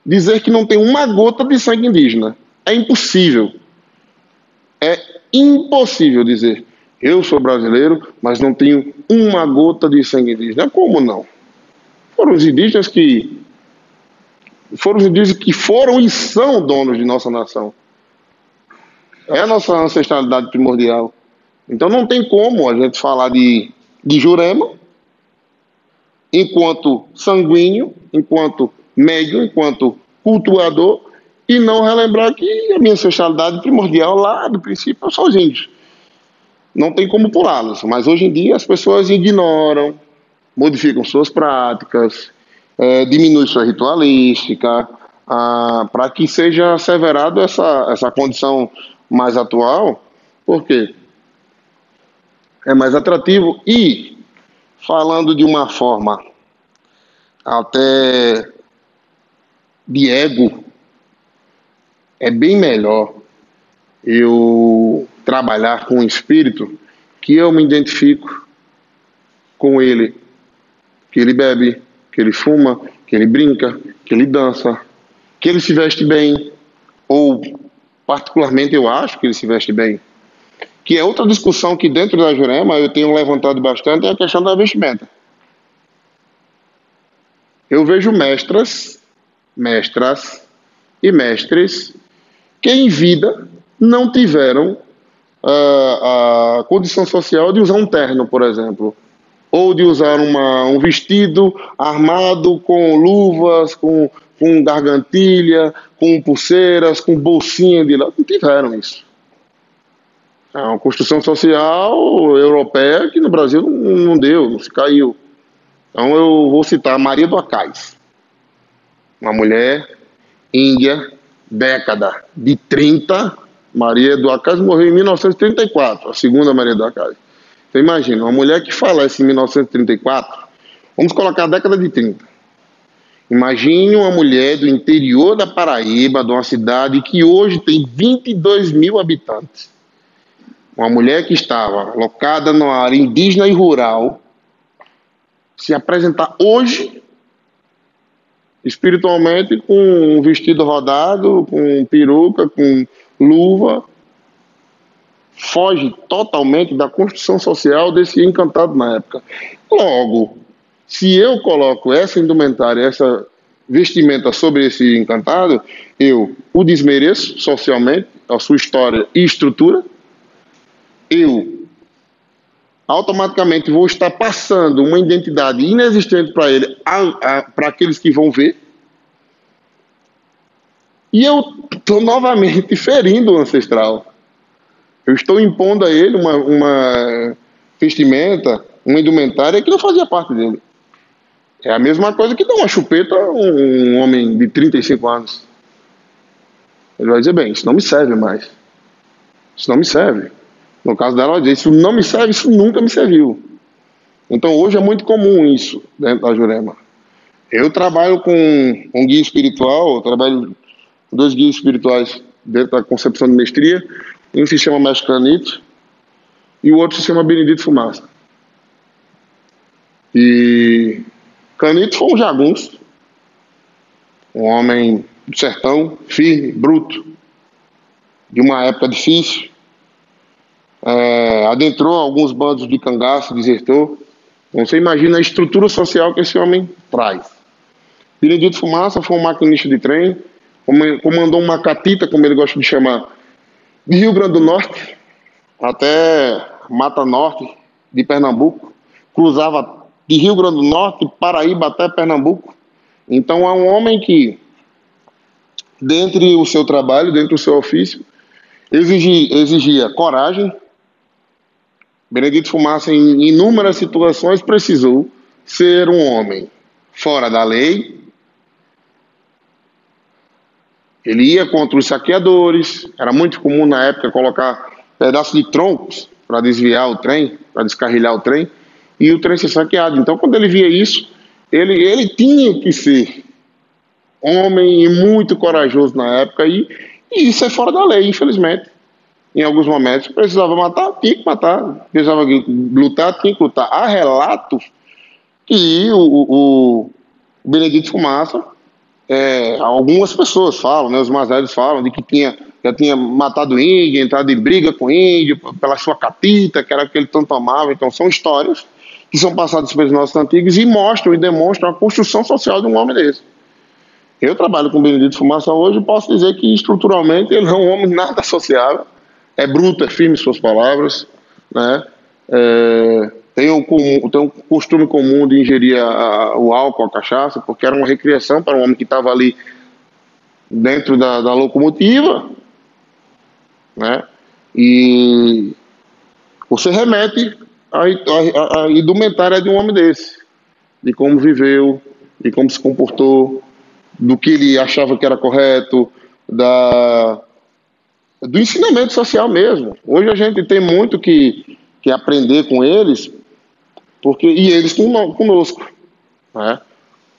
dizer que não tem uma gota de sangue indígena. É impossível. É impossível dizer, eu sou brasileiro, mas não tenho uma gota de sangue indígena. Como não? Foram os indígenas que foram e são donos de nossa nação. É a nossa ancestralidade primordial. Então não tem como a gente falar de Jurema enquanto sanguíneo, enquanto médium, enquanto cultuador, e não relembrar que a minha ancestralidade primordial lá do princípio são os índios. Não tem como pulá-los, mas hoje em dia as pessoas ignoram, modificam suas práticas, diminuem sua ritualística, para que seja asseverado essa condição mais atual, porque é mais atrativo e, falando de uma forma até de ego, é bem melhor eu trabalhar com um espírito que eu me identifico com ele que ele bebe, que ele fuma, que ele brinca, que ele dança, que ele se veste bem, ou particularmente eu acho que ele se veste bem. Que é outra discussão que dentro da Jurema eu tenho levantado bastante, é a questão da vestimenta. Eu vejo mestras e mestres que em vida não tiveram a condição social de usar um terno, por exemplo, ou de usar um vestido armado com luvas, com gargantilha, com pulseiras, com bolsinha de lá. Não tiveram isso. É uma construção social europeia que no Brasil não deu, não se caiu. Então eu vou citar a Maria do Acais, uma mulher índia, década de 30. Maria do Acais morreu em 1934, a segunda Maria do Acais. Então imagina, uma mulher que falece em 1934, vamos colocar a década de 30. Imagine uma mulher do interior da Paraíba, de uma cidade que hoje tem 22 mil habitantes. Uma mulher que estava alocada numa área indígena e rural, se apresentar hoje, espiritualmente, com um vestido rodado, com peruca, com luva, foge totalmente da construção social desse encantado na época. Logo, se eu coloco essa indumentária, essa vestimenta sobre esse encantado, eu o desmereço socialmente, a sua história e estrutura, eu automaticamente vou estar passando uma identidade inexistente para ele, para aqueles que vão ver, e eu estou novamente ferindo o ancestral. Eu estou impondo a ele uma vestimenta, uma indumentária que não fazia parte dele. É a mesma coisa que dar uma chupeta a um homem de 35 anos. Ele vai dizer, bem, isso não me serve mais. Isso não me serve. No caso dela, ela diz, isso não me serve, isso nunca me serviu. Então hoje é muito comum isso dentro da Jurema. Eu trabalho com um guia espiritual, eu trabalho com 2 guias espirituais dentro da concepção de mestria. Um se chama Mestre Canito e o outro se chama Benedito Fumaça. E Canito foi um jagunço, um homem do sertão, firme, bruto, de uma época difícil. Adentrou alguns bandos de cangaço, desertou. Então você imagina a estrutura social que esse homem traz. Benedito Fumaça foi um maquinista de trem, comandou uma catita, como ele gosta de chamar, de Rio Grande do Norte até Mata Norte de Pernambuco, cruzava de Rio Grande do Norte, Paraíba até Pernambuco. Então é um homem que, dentro do seu trabalho, dentro do seu ofício, exigia coragem. Benedito Fumaça, em inúmeras situações, precisou ser um homem fora da lei. Ele ia contra os saqueadores. Era muito comum na época colocar pedaços de troncos para desviar o trem, para descarrilhar o trem, e o trem ser saqueado. Então, quando ele via isso, ele tinha que ser homem e muito corajoso na época, e isso é fora da lei, infelizmente. Em alguns momentos, precisava matar, tinha que matar. Precisava lutar, tinha que lutar. Há relatos que o Benedito Fumaça, algumas pessoas falam, né, os mais velhos falam, de que já tinha matado índio, entrado em briga com índio, pela sua catita, que era o que ele tanto amava. Então, são histórias que são passadas pelos nossos antigos e mostram e demonstram a construção social de um homem desse. Eu trabalho com o Benedito Fumaça hoje e posso dizer que, estruturalmente, ele é um homem nada sociável. É bruto, é firme em suas palavras, né? Tem um costume comum de ingerir o álcool, a cachaça, porque era uma recreação para um homem que estava ali dentro da locomotiva, né? E você remete a indumentária de um homem desse, de como viveu, de como se comportou, do que ele achava que era correto, do ensinamento social mesmo. Hoje a gente tem muito que aprender com eles, e eles conosco, né?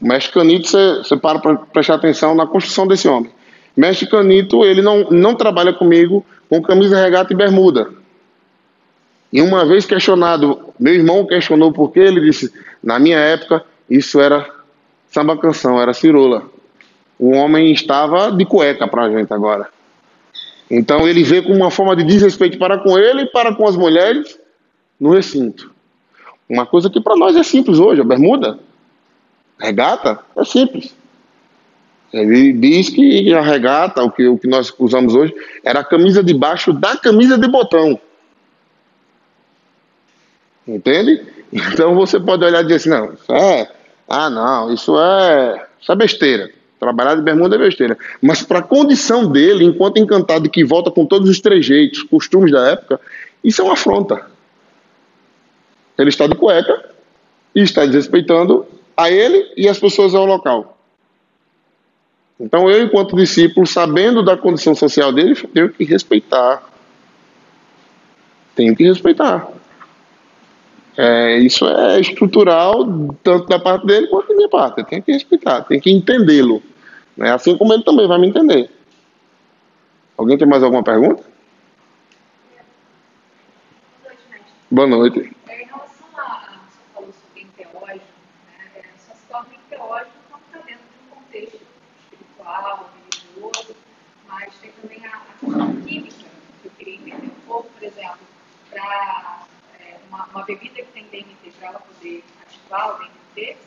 O Mestre Canito, você para prestar atenção na construção desse homem. Mestre Canito, ele não trabalha comigo com camisa, regata e bermuda. E uma vez questionado, meu irmão questionou por quê, ele disse, na minha época Isso era samba canção, era cirola. O homem estava de cueca para a gente agora. Então ele vê como uma forma de desrespeito para com ele e para com as mulheres no recinto. Uma coisa que para nós é simples hoje, a bermuda, regata, é simples. Ele diz que a regata, o que nós usamos hoje, era a camisa de baixo da camisa de botão. Entende? Então você pode olhar e dizer assim, não, isso é besteira. Trabalhar de bermuda é besteira. Mas para a condição dele, enquanto encantado que volta com todos os trejeitos, costumes da época, isso é uma afronta. Ele está de cueca e está desrespeitando a ele e as pessoas ao local. Então eu, enquanto discípulo, sabendo da condição social dele, tenho que respeitar. Tenho que respeitar. Isso é estrutural, tanto da parte dele quanto da minha parte. Eu tenho que respeitar, tenho que entendê-lo. Né? Assim como ele também vai me entender. Alguém tem mais alguma pergunta? Boa noite. Em relação a você falou sobre teológico, né? Só se torna teológico quando está dentro de um contexto espiritual, religioso, mas tem também a questão química, que eu queria entender um pouco, por exemplo, para uma bebida que tem DMT, para ela poder ativar o DMT,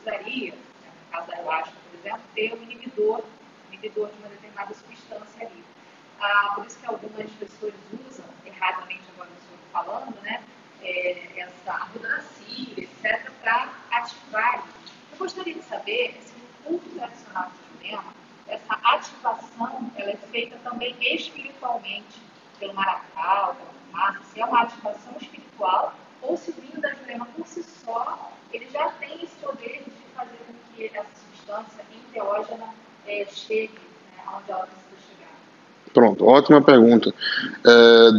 precisaria, né, no caso da elástica, por exemplo, ter um inibidor de uma determinada substância ali. Por isso que algumas pessoas usam, erradamente agora eu estou falando, né, essa arruda da síria, etc., para ativar. Eu gostaria de saber se no culto tradicional de Jurema, essa ativação ela é feita também espiritualmente, pelo maracau, pela fumaça, se é uma ativação espiritual, ou se o vinho da Jurema por si só, ele já tem esse poder de fazer com que essa substância enteógena chegue, né, onde ela precisa chegar. Pronto, ótima pergunta.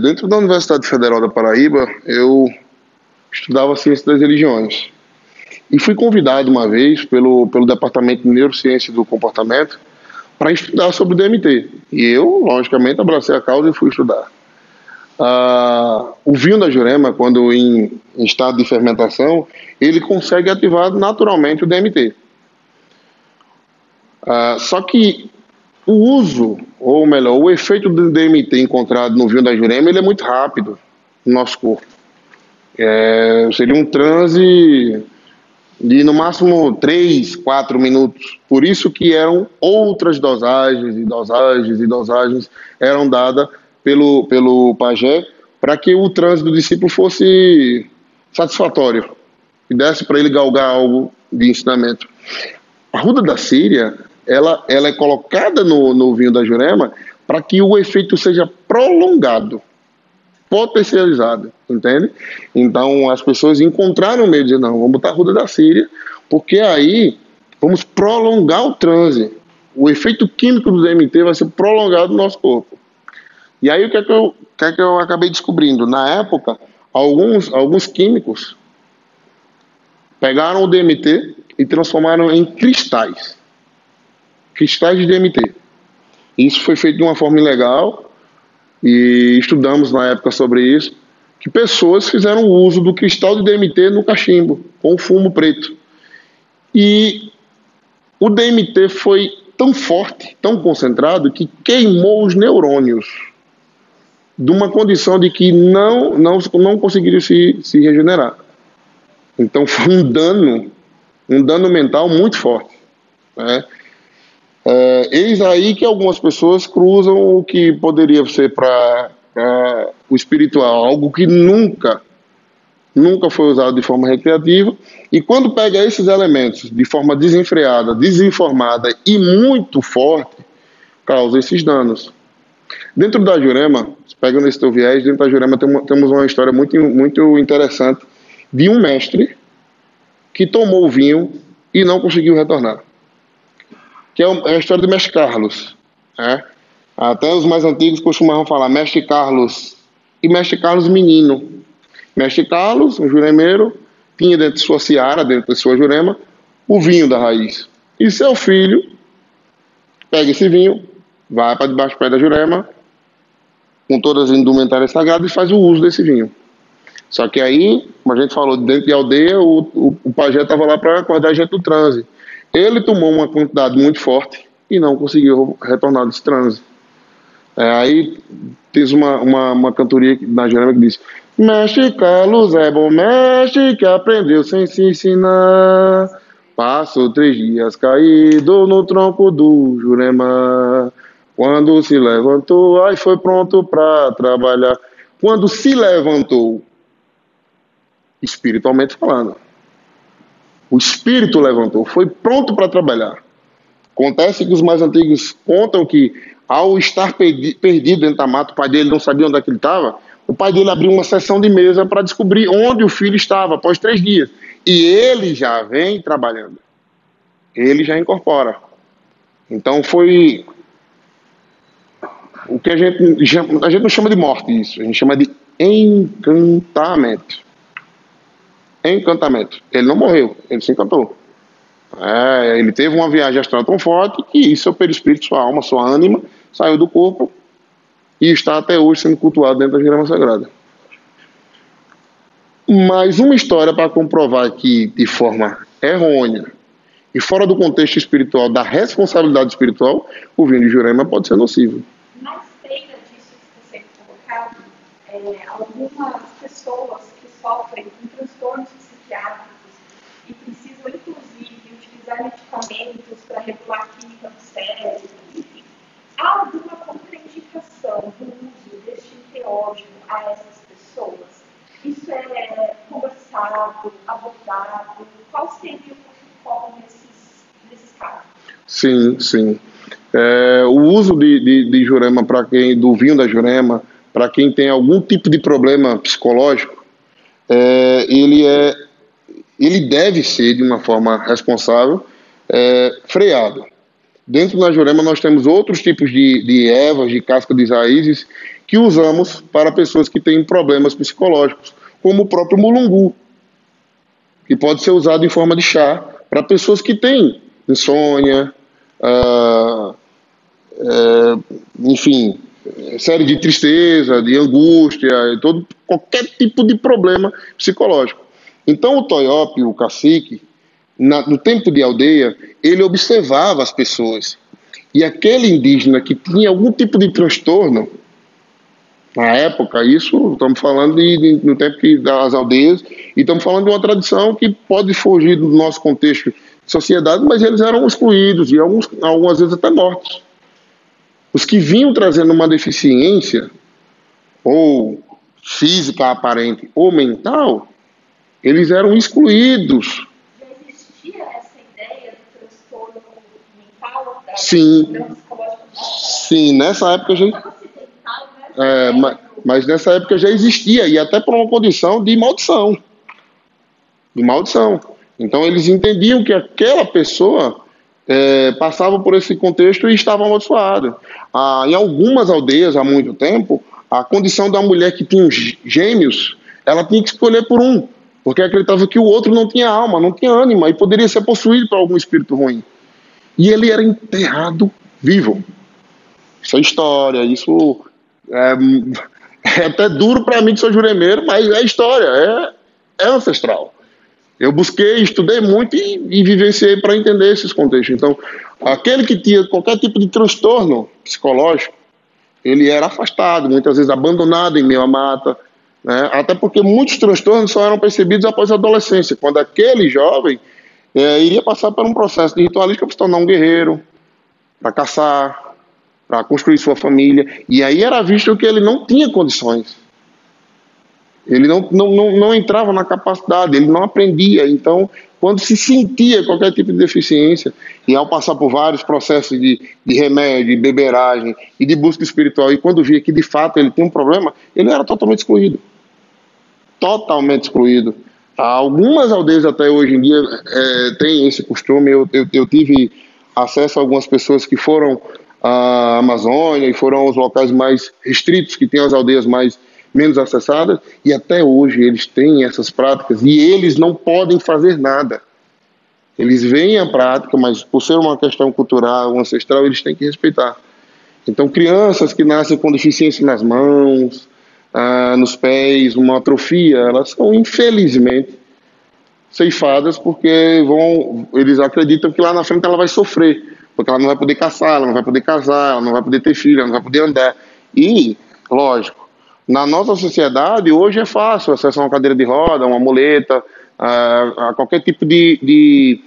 Dentro da Universidade Federal da Paraíba, eu estudava Ciência das Religiões. E fui convidado uma vez pelo Departamento de Neurociência do Comportamento para estudar sobre o DMT. E eu, logicamente, abracei a causa e fui estudar. O vinho da Jurema, quando em estado de fermentação, ele consegue ativar naturalmente o DMT. Só que o uso, ou melhor, o efeito do DMT encontrado no vinho da Jurema, ele é muito rápido no nosso corpo. Seria um transe de no máximo 3, 4 minutos. Por isso que eram outras dosagens e dosagens e dosagens eram dadas pelo pajé para que o transe do discípulo fosse satisfatório e desse para ele galgar algo de ensinamento. A arruda da síria, ela é colocada no vinho da Jurema para que o efeito seja prolongado, potencializado, entende? Então as pessoas encontraram o meio de dizer, não, vamos botar a arruda da síria, porque aí vamos prolongar o transe. O efeito químico do DMT vai ser prolongado no nosso corpo. E aí o que é que eu acabei descobrindo? Na época, alguns químicos pegaram o DMT e transformaram em cristais de DMT. Isso foi feito de uma forma ilegal e estudamos na época sobre isso, que pessoas fizeram uso do cristal de DMT no cachimbo, com fumo preto. E o DMT foi tão forte, tão concentrado, que queimou os neurônios de uma condição de que não conseguiriam se regenerar. Então foi um dano mental muito forte, né? Eis aí que algumas pessoas cruzam o que poderia ser para o espiritual, algo que nunca foi usado de forma recreativa, e quando pega esses elementos de forma desenfreada, desinformada e muito forte, causa esses danos. Dentro da Jurema, pegando esse teu viés, dentro da Jurema temos uma história muito, muito interessante de um mestre que tomou o vinho e não conseguiu retornar. Que é a história do Mestre Carlos. Né? Até os mais antigos costumavam falar Mestre Carlos e Mestre Carlos menino. Mestre Carlos, um juremeiro, tinha dentro de sua seara, dentro de sua jurema, o vinho da raiz. E seu filho pega esse vinho, vai para debaixo do pé da jurema, com todas as indumentárias sagradas, e faz o uso desse vinho. Só que aí, como a gente falou, dentro de aldeia, o pajé estava lá para acordar a gente do transe. Ele tomou uma quantidade muito forte e não conseguiu retornar desse transe. Aí tens uma cantoria na Jurema que diz: Mestre Carlos é bom mestre que aprendeu sem se ensinar. Passou 3 dias caído no tronco do Jurema. Quando se levantou, aí foi pronto para trabalhar. Quando se levantou, espiritualmente falando, o espírito levantou, foi pronto para trabalhar. Acontece que os mais antigos contam que, ao estar perdido dentro da mata, o pai dele não sabia onde é que ele estava, o pai dele abriu uma sessão de mesa para descobrir onde o filho estava após 3 dias. E ele já vem trabalhando. Ele já incorpora. Então foi o que a gente não chama de morte isso, a gente chama de encantamento. Encantamento. Ele não morreu, ele se encantou. Ele teve uma viagem astral tão forte que seu perispírito, sua alma, sua ânima saiu do corpo e está até hoje sendo cultuado dentro da Jurema Sagrada. Mas uma história para comprovar que, de forma errônea e fora do contexto espiritual, da responsabilidade espiritual, o vinho de Jurema pode ser nocivo. Na esteira disso que você colocado, algumas pessoas que sofrem com transtornos psiquiátricos e precisam, inclusive, utilizar medicamentos para regular a química do cérebro, enfim, há alguma contraindicação do uso deste enteógeno a essas pessoas? Isso é conversado, abordado? Qual seria o protocolo nesses casos? Sim. O uso de Jurema do vinho da Jurema, para quem tem algum tipo de problema psicológico, ele deve ser, de uma forma responsável, freado. Dentro da Jurema nós temos outros tipos de ervas, de casca de raízes, que usamos para pessoas que têm problemas psicológicos, como o próprio mulungu, que pode ser usado em forma de chá para pessoas que têm insônia, enfim, série de tristeza, de angústia, qualquer tipo de problema psicológico. Então o Toiop, o cacique, no tempo de aldeia, ele observava as pessoas. E aquele indígena que tinha algum tipo de transtorno, na época, isso estamos falando no tempo das aldeias, e estamos falando de uma tradição que pode fugir do nosso contexto de sociedade, mas eles eram excluídos e algumas vezes até mortos. Os que vinham trazendo uma deficiência, ou física aparente, ou mental, eles eram excluídos. Já existia essa ideia do transtorno mental? Sim, nessa época já... mas nessa época já existia, e até por uma condição de maldição. Então eles entendiam que aquela pessoa passava por esse contexto e estava amaldiçoada. Em algumas aldeias, há muito tempo, a condição da mulher que tinha gêmeos, ela tinha que escolher por um, porque acreditava que o outro não tinha alma, não tinha ânima, e poderia ser possuído por algum espírito ruim. E ele era enterrado vivo. Isso é história, isso é até duro para mim que sou juremeiro, mas é história, é ancestral. Eu busquei, estudei muito e vivenciei para entender esses contextos. Então, aquele que tinha qualquer tipo de transtorno psicológico, ele era afastado, muitas vezes abandonado em meio à mata, né? Até porque muitos transtornos só eram percebidos após a adolescência, quando aquele jovem iria passar por um processo de ritualística para se tornar um guerreiro, para caçar, para construir sua família. E aí era visto que ele não tinha condições. Ele não entrava na capacidade, ele não aprendia. Então, quando se sentia qualquer tipo de deficiência, e ao passar por vários processos de remédio, de beberagem e de busca espiritual, e quando via que de fato ele tinha um problema, ele era totalmente excluído. Totalmente excluído. Algumas aldeias até hoje em dia têm esse costume. Eu tive acesso a algumas pessoas que foram à Amazônia e foram aos locais mais restritos, que têm as aldeias menos acessadas, e até hoje eles têm essas práticas e eles não podem fazer nada. Eles veem a prática, mas por ser uma questão cultural, ancestral, eles têm que respeitar. Então, crianças que nascem com deficiência nas mãos, nos pés, uma atrofia, elas são, infelizmente, ceifadas porque eles acreditam que lá na frente ela vai sofrer, porque ela não vai poder caçar, ela não vai poder casar, ela não vai poder ter filho, ela não vai poder andar. E, lógico, na nossa sociedade hoje é fácil acesso a uma cadeira de roda, uma muleta, a qualquer tipo de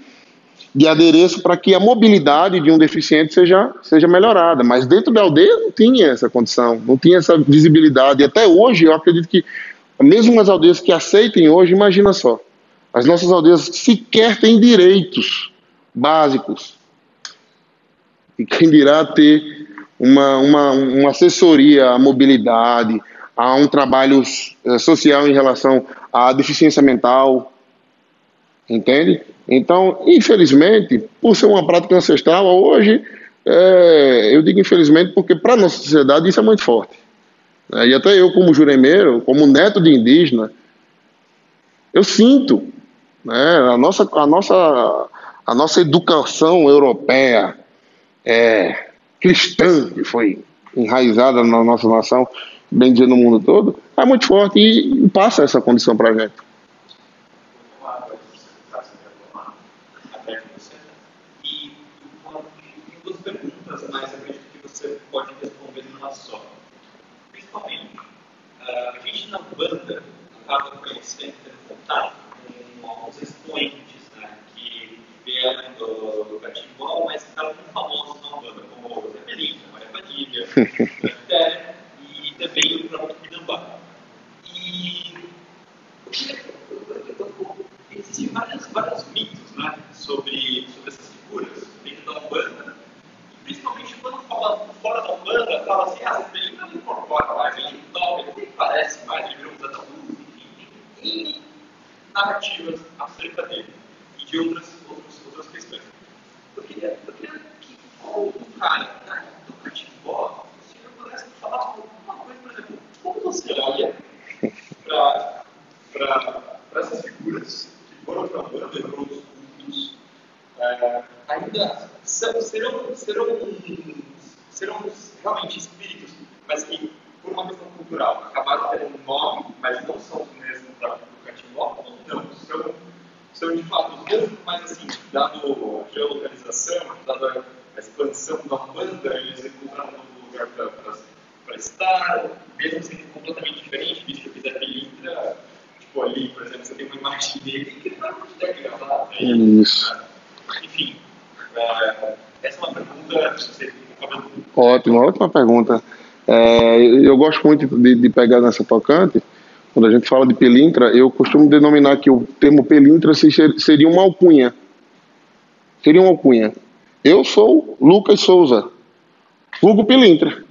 adereço para que a mobilidade de um deficiente seja melhorada. Mas dentro da aldeia não tinha essa condição, não tinha essa visibilidade. E até hoje eu acredito que mesmo as aldeias que aceitem hoje, imagina só, as nossas aldeias sequer têm direitos básicos. E quem dirá ter uma assessoria à mobilidade, a um trabalho social em relação à deficiência mental, entende? Então, infelizmente, por ser uma prática ancestral, hoje, eu digo infelizmente porque para a nossa sociedade isso é muito forte. E até eu, como juremeiro, como neto de indígena, eu sinto, né, a nossa educação europeia, cristã, que foi enraizada na nossa nação, bem dizer no mundo todo, é muito forte e passa essa condição para a gente. Duas perguntas, mas acredito que você pode responder numa só. Principalmente, a gente na banda acaba conhecendo, tendo contato com alguns expoentes, né, que vieram do Catimbó, mas ficaram muito famosos na banda, como o Zé Melinha, Maria Padilha, e também o próprio Pinambá. E existem vários mitos, né, sobre essas figuras dentro da Umbanda. Principalmente quando fala fora da Umbanda, fala assim, ele não incorpora mais, ele toca, ele parece mais, ele virou um Zé Luz, enfim, tem narrativas acerca dele e de outras questões. Eu queria que o cara do Catimbó, se eu pudesse falar alguma coisa, por exemplo, como você olha para essas figuras que foram para a Umbanda e para outros cultos, ainda serão realmente espíritos, mas que, por uma questão cultural, acabaram tendo um nome, mas não são os mesmos do Catimbó, ou não? São de fato os mesmos, mas assim, dado a geolocalização, dado a expansão da Umbanda, eles encontraram um novo lugar para estar, mesmo sendo completamente diferente, visto que eu fizer Pilintra, tipo ali, por exemplo, você tem uma imagem dele que ele vai ter gravado. Isso. Enfim, essa é uma pergunta que você tem. Ótima pergunta. Eu gosto muito de pegar nessa tocante. Quando a gente fala de Pilintra, eu costumo denominar que o termo Pilintra seria uma alcunha. Seria uma alcunha. Eu sou Lucas Souza, vulgo Pilintra.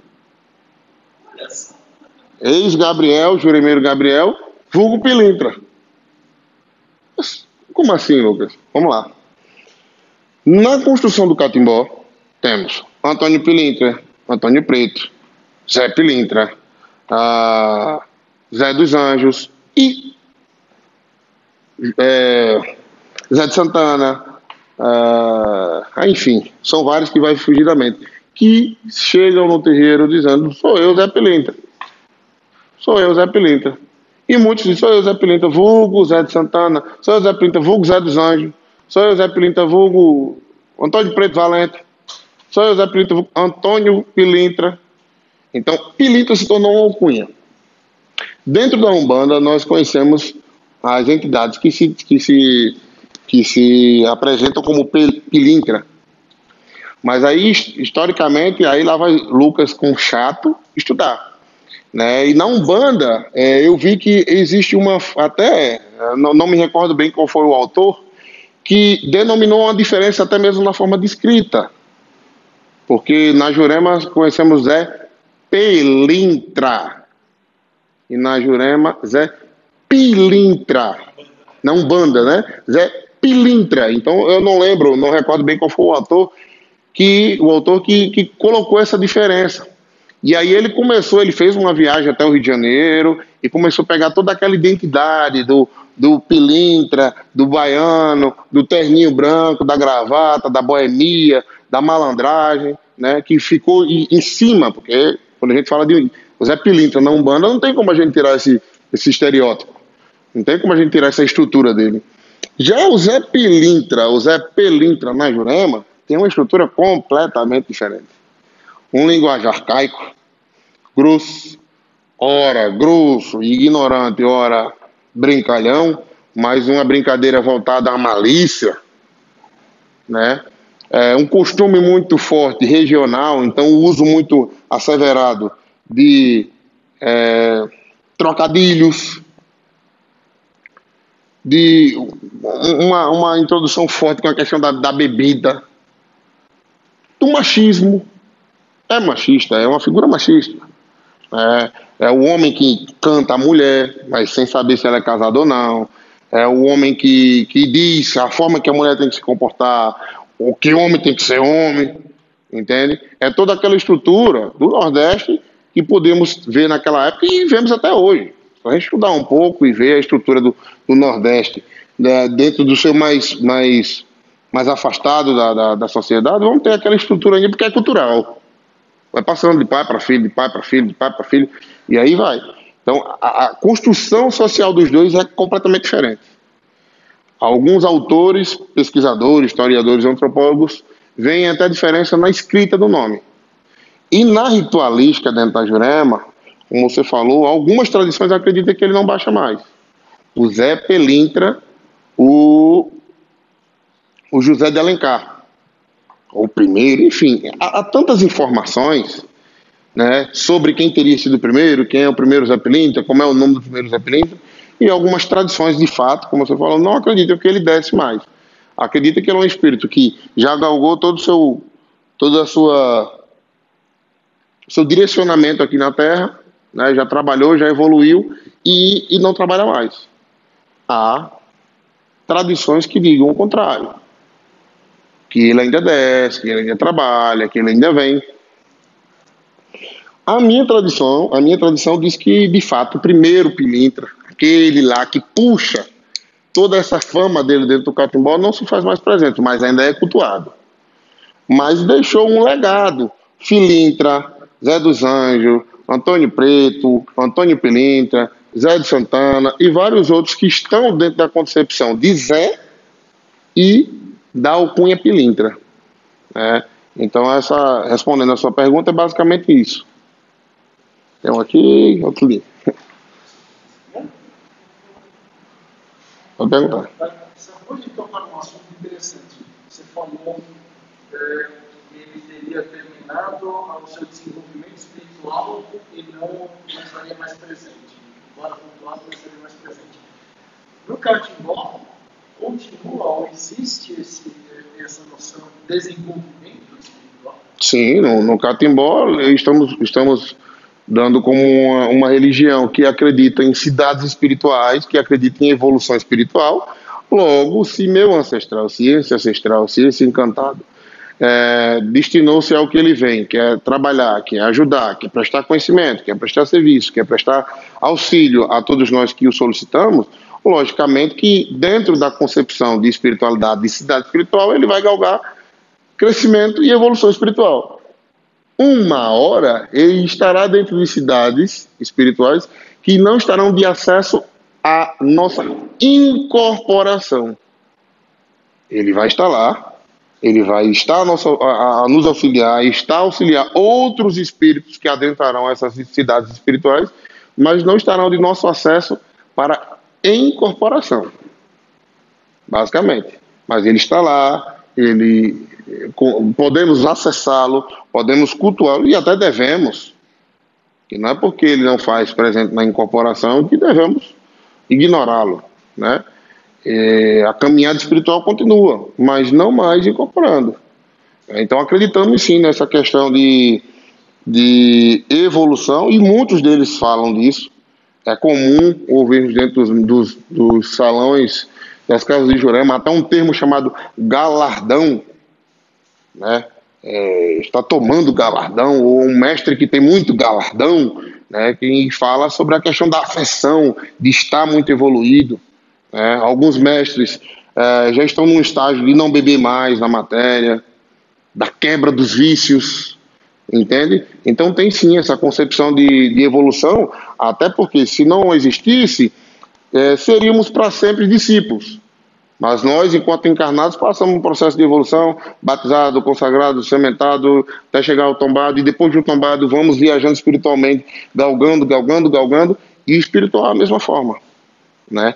Ex-Gabriel, juremeiro Gabriel, vulgo Pilintra. Mas, como assim, Lucas? Vamos lá. Na construção do Catimbó, temos Antônio Pilintra, Antônio Preto, Zé Pilintra, Zé dos Anjos e Zé de Santana, enfim, são vários que vai fugir da mente, que chegam no terreiro dizendo, sou eu, Zé Pilintra. Sou eu, Zé Pilintra. E muitos dizem, sou eu, Zé Pilintra, vulgo Zé de Santana, sou eu, Zé Pilintra, vulgo Zé dos Anjos, sou eu, Zé Pilintra, vulgo Antônio Preto Valente, sou eu, Zé Pilintra, vulgo Antônio Pilintra. Então, Pilintra se tornou uma alcunha. Dentro da Umbanda, nós conhecemos as entidades que se apresentam como Pilintra. Mas aí, historicamente, aí lá vai Lucas com chato estudar. Né? E na Umbanda, eu vi que existe não me recordo bem qual foi o autor, que denominou uma diferença até mesmo na forma de escrita. Porque na Jurema conhecemos Zé Pilintra. E na Jurema, Zé Pilintra. Na Umbanda, né? Zé Pilintra. Então eu não recordo bem qual foi o autor que colocou essa diferença. E aí ele fez uma viagem até o Rio de Janeiro e começou a pegar toda aquela identidade do Pilintra, do baiano, do terninho branco, da gravata, da boemia, da malandragem, né, que ficou em cima, porque quando a gente fala de Zé Pilintra na Umbanda, não tem como a gente tirar esse estereótipo, não tem como a gente tirar essa estrutura dele. Já o Zé Pelintra na Jurema, tem uma estrutura completamente diferente. Um linguagem arcaico, grosso, ora grosso, ignorante, ora brincalhão, mas uma brincadeira voltada à malícia, né? Um costume muito forte regional, então o uso muito asseverado de trocadilhos, de uma introdução forte com a questão da bebida, do machismo. É machista, é uma figura machista. É o homem que canta a mulher, mas sem saber se ela é casada ou não. É o homem que diz a forma que a mulher tem que se comportar, o que homem tem que ser homem, entende? É toda aquela estrutura do Nordeste que podemos ver naquela época e vemos até hoje. Se a gente estudar um pouco e ver a estrutura do Nordeste, né, dentro do seu mais afastado da sociedade, vamos ter aquela estrutura ainda porque é cultural. Vai passando de pai para filho, de pai para filho, de pai para filho, e aí vai. Então, a construção social dos dois é completamente diferente. Alguns autores, pesquisadores, historiadores, antropólogos, veem até diferença na escrita do nome. E na ritualística dentro da Jurema, como você falou, algumas tradições acreditam que ele não baixa mais. O Zé Pelintra, o José de Alencar, o primeiro, enfim, há tantas informações, né, sobre quem teria sido o primeiro, quem é o primeiro Zé Pelintra, como é o nome do primeiro Zé Pelintra, e algumas tradições de fato, como você falou, não acreditam que ele desce mais. Acredita que ele é um espírito que já galgou todo a seu direcionamento aqui na Terra, né, já trabalhou, já evoluiu e não trabalha mais. Há tradições que digam o contrário, que ele ainda desce, que ele ainda trabalha, que ele ainda vem. A minha tradição diz que, de fato, o primeiro Pilintra, aquele lá que puxa toda essa fama dele dentro do catimbó, não se faz mais presente, mas ainda é cultuado. Mas deixou um legado. Pilintra, Zé dos Anjos, Antônio Preto, Antônio Pilintra, Zé de Santana e vários outros que estão dentro da concepção de Zé e da alcunha Pilintra. Então, respondendo a sua pergunta, é basicamente isso. Tem um aqui, outro ali. Pode perguntar. Você acabou de tocar num assunto interessante. Você falou que ele teria terminado o seu desenvolvimento espiritual e não estaria mais presente. Embora pontuado, não estaria mais presente. No catimbó, continua ou existe essa noção de desenvolvimento espiritual? Sim, no catimbó estamos dando como uma religião que acredita em cidades espirituais, que acredita em evolução espiritual. Logo, se meu ancestral, se esse encantado destinou-se ao que ele vem, que é trabalhar, que é ajudar, que é prestar conhecimento, que é prestar serviço, que é prestar auxílio a todos nós que o solicitamos, logicamente que dentro da concepção de espiritualidade, de cidade espiritual, ele vai galgar crescimento e evolução espiritual. Uma hora ele estará dentro de cidades espirituais que não estarão de acesso à nossa incorporação. Ele vai estar lá, ele vai estar a nos auxiliar, auxiliar outros espíritos que adentrarão essas cidades espirituais, mas não estarão de nosso acesso para incorporação, basicamente. Mas ele está lá, podemos acessá-lo, podemos cultuá-lo e até devemos. E não é porque ele não faz presente na incorporação que devemos ignorá-lo, né? A caminhada espiritual continua, mas não mais incorporando. Então acreditamos sim nessa questão de evolução e muitos deles falam disso. É comum ouvirmos dentro dos salões das casas de Jurema até um termo chamado galardão, né? Está tomando galardão, ou um mestre que tem muito galardão, né? Que fala sobre a questão da afeição, de estar muito evoluído. Alguns mestres já estão num estágio de não beber mais na matéria, da quebra dos vícios, entende? Então tem sim essa concepção de evolução, até porque se não existisse, seríamos para sempre discípulos. Mas nós, enquanto encarnados, passamos um processo de evolução, batizado, consagrado, sementado, até chegar ao tombado, e depois de um tombado vamos viajando espiritualmente, galgando, galgando, galgando, e espiritual da mesma forma, né?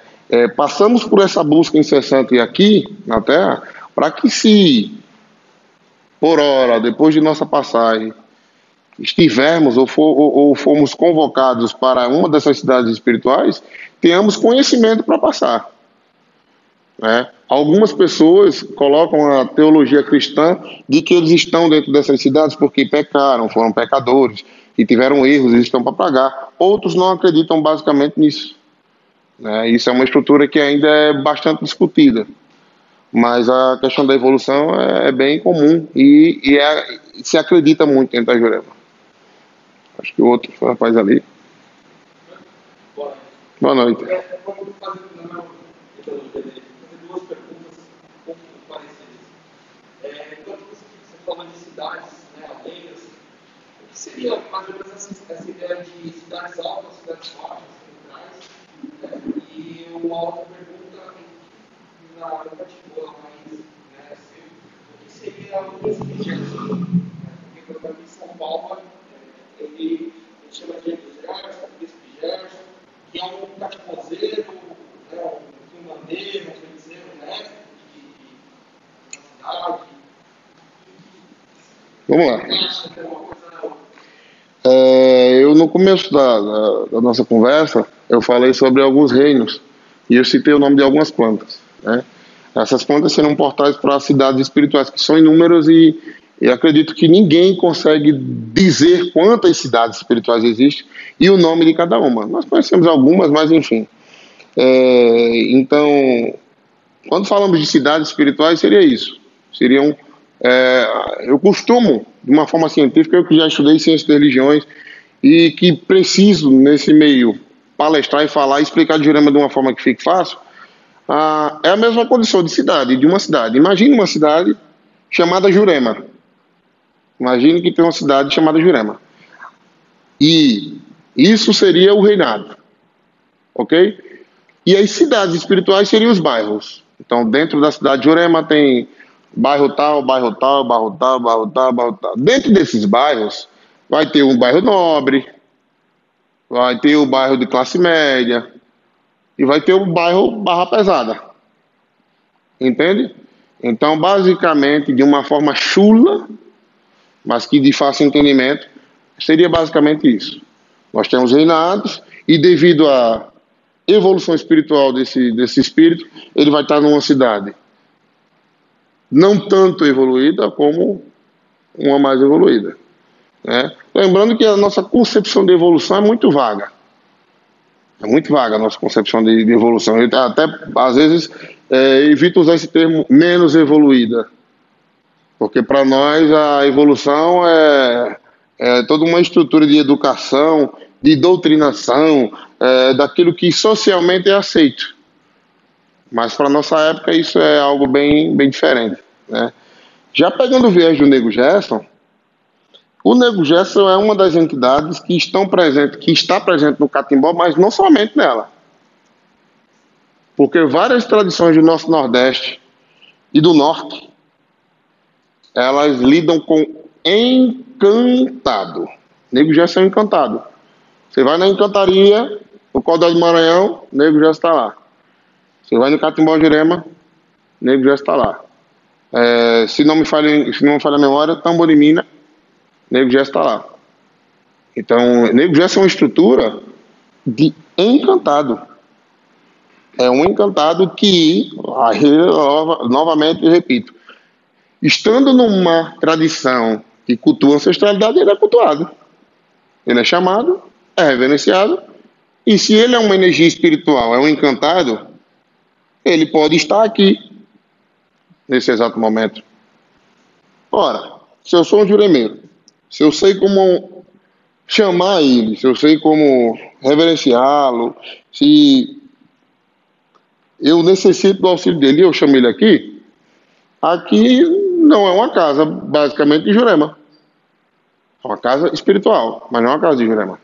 Passamos por essa busca incessante aqui na Terra, para que se, por hora, depois de nossa passagem, estivermos ou fomos convocados para uma dessas cidades espirituais, tenhamos conhecimento para passar, né? Algumas pessoas colocam a teologia cristã de que eles estão dentro dessas cidades porque pecaram, foram pecadores, e tiveram erros e estão para pagar. Outros não acreditam basicamente nisso, né? Isso é uma estrutura que ainda é bastante discutida, mas a questão da evolução é bem comum e se acredita muito dentro da Jurema. Acho que o outro rapaz ali. Boa noite. Vamos fazer duas perguntas um pouco parecidas. Quando você falou de cidades, né, aldeias, o que seria mais ou menos essa ideia de cidades altas, cidades baixas, centrais? Né? E uma outra pergunta na particular, mas o que seria o espigésimo? Porque para mim São Paulo ele chama de espigésimo, que é um cativozeiro, né, um mandeiro, um feliceiro, mestre de cidade. Vamos lá. Eu, no começo da nossa conversa, eu falei sobre alguns reinos e eu citei o nome de algumas plantas, né? Essas plantas serão portais para as cidades espirituais, que são inúmeras e acredito que ninguém consegue dizer quantas cidades espirituais existem e o nome de cada uma. Nós conhecemos algumas, mas enfim. Então, quando falamos de cidades espirituais, seria isso. Seriam, eu costumo, de uma forma científica, eu que já estudei ciência das religiões e que preciso, nesse meio, palestrar e falar e explicar de Jurema de uma forma que fique fácil, é a mesma condição de cidade, de uma cidade. Imagine uma cidade chamada Jurema. Imagine que tem uma cidade chamada Jurema. E isso seria o reinado. Ok? E as cidades espirituais seriam os bairros. Então, dentro da cidade de Jurema tem bairro tal, bairro tal, bairro tal, bairro tal, bairro tal. Dentro desses bairros, vai ter um bairro nobre, vai ter o bairro de classe média e vai ter o bairro barra pesada. Entende? Então, basicamente, de uma forma chula, mas que de fácil entendimento, seria basicamente isso. Nós temos reinados e devido à evolução espiritual desse espírito, ele vai estar numa cidade não tanto evoluída como uma mais evoluída, né? Lembrando que a nossa concepção de evolução é muito vaga. É muito vaga a nossa concepção de evolução. Eu até, às vezes, evito usar esse termo menos evoluída, porque para nós a evolução é toda uma estrutura de educação, de doutrinação, daquilo que socialmente é aceito. Mas para nossa época isso é algo bem, bem diferente, né? Já pegando o viés do Nego Gerson, o Nego Gerson é uma das entidades que está presente no Catimbó, mas não somente nela. Porque várias tradições do nosso Nordeste e do Norte, elas lidam com encantado. Nego Gerson é um encantado. Você vai na encantaria, no Código do Maranhão, Nego Gerson está lá. Você vai no Catimbó Jurema, Nego Gerson está lá. Se não me falha a memória, Tamborimina, Nego Gerson está lá. Então, Nego Gerson é uma estrutura de encantado. É um encantado que, novamente, eu repito, estando numa tradição que cultua a ancestralidade, ele é cultuado. Ele é chamado, é reverenciado, e se ele é uma energia espiritual, é um encantado, ele pode estar aqui, nesse exato momento. Ora, se eu sou um juremeiro, se eu sei como chamar ele, se eu sei como reverenciá-lo, se eu necessito do auxílio dele e eu chamo ele aqui não é uma casa, basicamente, de Jurema. É uma casa espiritual, mas não é uma casa de Jurema.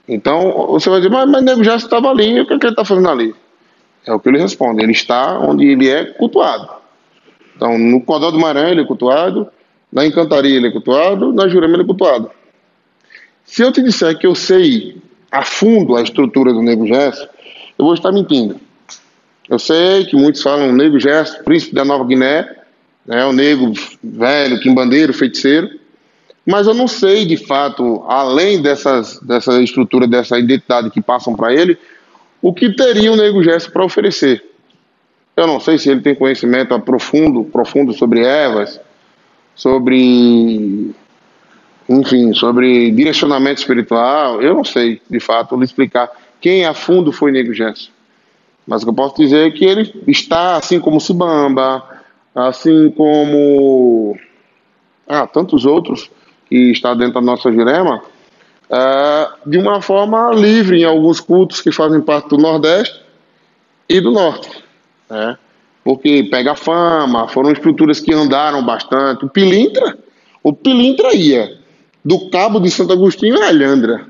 Então, você vai dizer, mas Nego Gerson estava ali, o que ele está fazendo ali? É o que ele responde. Ele está onde ele é cultuado. Então, no Codó do Maranhão ele é cultuado, na Encantaria ele é cultuado, na Jurema ele é cultuado. Se eu te disser que eu sei a fundo a estrutura do Nego Gesto, eu vou estar mentindo. Eu sei que muitos falam Nego Gesto, príncipe da Nova Guiné, né, o nego velho, quimbandeiro, feiticeiro, mas eu não sei de fato, além dessa estrutura, dessa identidade que passam para ele, o que teria o Nego Gesto para oferecer. Eu não sei se ele tem conhecimento profundo sobre ervas, sobre, enfim, sobre direcionamento espiritual. Eu não sei, de fato, lhe explicar quem a fundo foi Nego Gesto. Mas o que eu posso dizer é que ele está, assim como Sibamba, assim como tantos outros que está dentro da nossa Jurema, de uma forma livre em alguns cultos que fazem parte do Nordeste e do Norte, né? Porque pega fama, foram estruturas que andaram bastante. O Pilintra ia do Cabo de Santo Agostinho a Alhandra.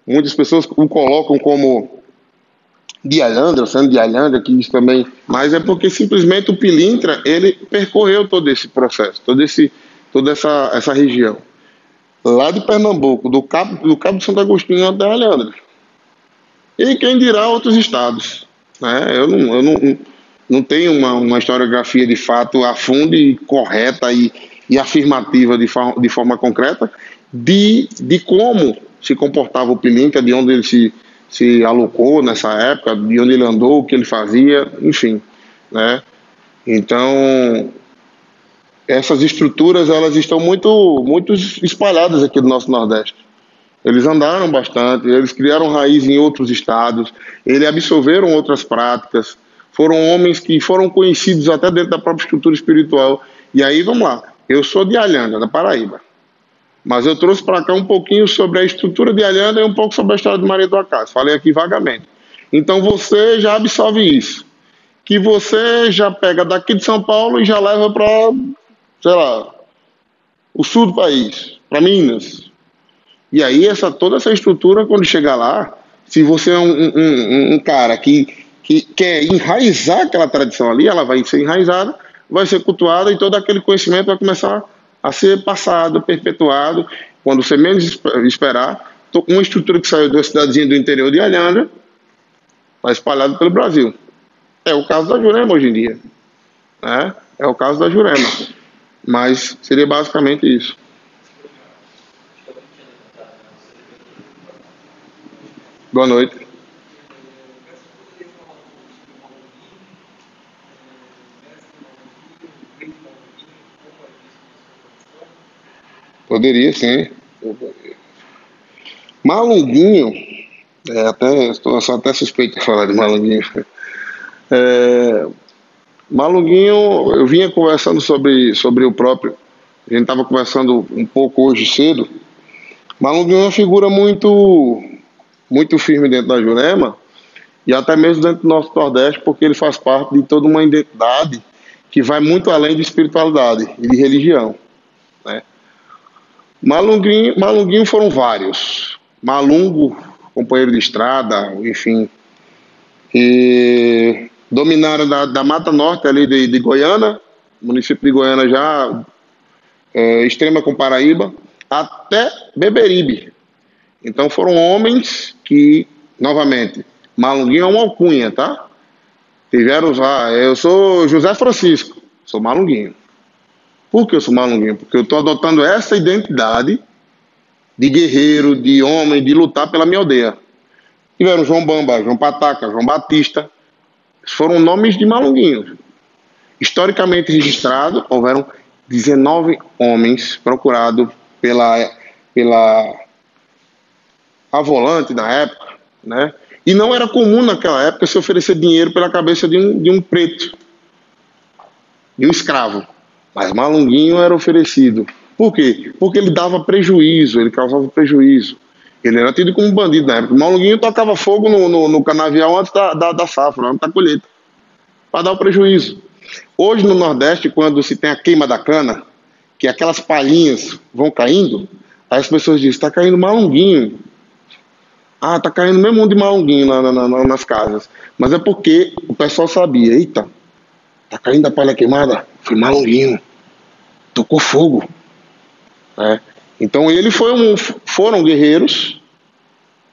Muitas pessoas o colocam como de Alhandra, sendo de Alhandra, que isso também, mas é porque simplesmente o Pilintra, ele percorreu todo esse processo, toda essa região. Lá de Pernambuco, do Cabo de Santo Agostinho até Alhandra. E quem dirá outros estados, né? Eu não tenho uma historiografia de fato a fundo e correta e afirmativa de forma concreta de como se comportava o Pilintra, de onde ele se alocou nessa época, de onde ele andou, o que ele fazia, enfim, né? Então, essas estruturas, elas estão muito espalhadas aqui do nosso Nordeste. Eles andaram bastante, eles criaram raiz em outros estados, eles absorveram outras práticas, foram homens que foram conhecidos até dentro da própria estrutura espiritual. E aí, vamos lá, eu sou de Alhandra, da Paraíba, mas eu trouxe para cá um pouquinho sobre a estrutura de Alhandra e um pouco sobre a história de Maria do Acaso. Falei aqui vagamente. Então você já absorve isso. Que você já pega daqui de São Paulo e já leva para, sei lá, o sul do país, para Minas. E aí toda essa estrutura, quando chegar lá, se você é um cara que quer enraizar aquela tradição ali, ela vai ser enraizada, vai ser cultuada e todo aquele conhecimento vai começar a ser passado, perpetuado, quando você menos esperar. Uma estrutura que saiu da cidadezinha do interior de Alhandra, vai espalhado pelo Brasil. É o caso da Jurema hoje em dia, né? É o caso da Jurema, mas seria basicamente isso. Boa noite. Poderia, sim. Malunguinho, estou até suspeito de falar de Malunguinho. Malunguinho, eu vinha conversando sobre o próprio, a gente estava conversando um pouco hoje cedo. Malunguinho é uma figura muito firme dentro da Jurema e até mesmo dentro do nosso Nordeste, porque ele faz parte de toda uma identidade que vai muito além de espiritualidade e de religião, né? Malunguinho foram vários. Malungo, companheiro de estrada, enfim, e dominaram da Mata Norte ali de Goiânia, município de Goiânia já extrema com Paraíba, até Beberibe. Então foram homens que, novamente, Malunguinho é uma alcunha, tá? Tiveram eu sou José Francisco, sou Malunguinho. Por que eu sou Malunguinho? Porque eu estou adotando essa identidade de guerreiro, de homem, de lutar pela minha aldeia. Tiveram João Bamba, João Pataca, João Batista, foram nomes de Malunguinho. Historicamente registrado, houveram 19 homens procurados pela Avolante na época, né? E não era comum naquela época se oferecer dinheiro pela cabeça de um preto, de um escravo. Mas Malunguinho era oferecido. Por quê? Porque ele dava prejuízo, ele causava prejuízo. Ele era tido como bandido na época. Malunguinho tocava fogo no canavial antes da safra, antes da colheita, para dar o prejuízo. Hoje no Nordeste, quando se tem a queima da cana, que aquelas palhinhas vão caindo, aí as pessoas dizem, está caindo Malunguinho. Ah, tá caindo mesmo um de malunguinho nas casas. Mas é porque o pessoal sabia, eita, tá caindo a palha queimada? Foi malunguinho, tocou fogo. Né? Então foram guerreiros,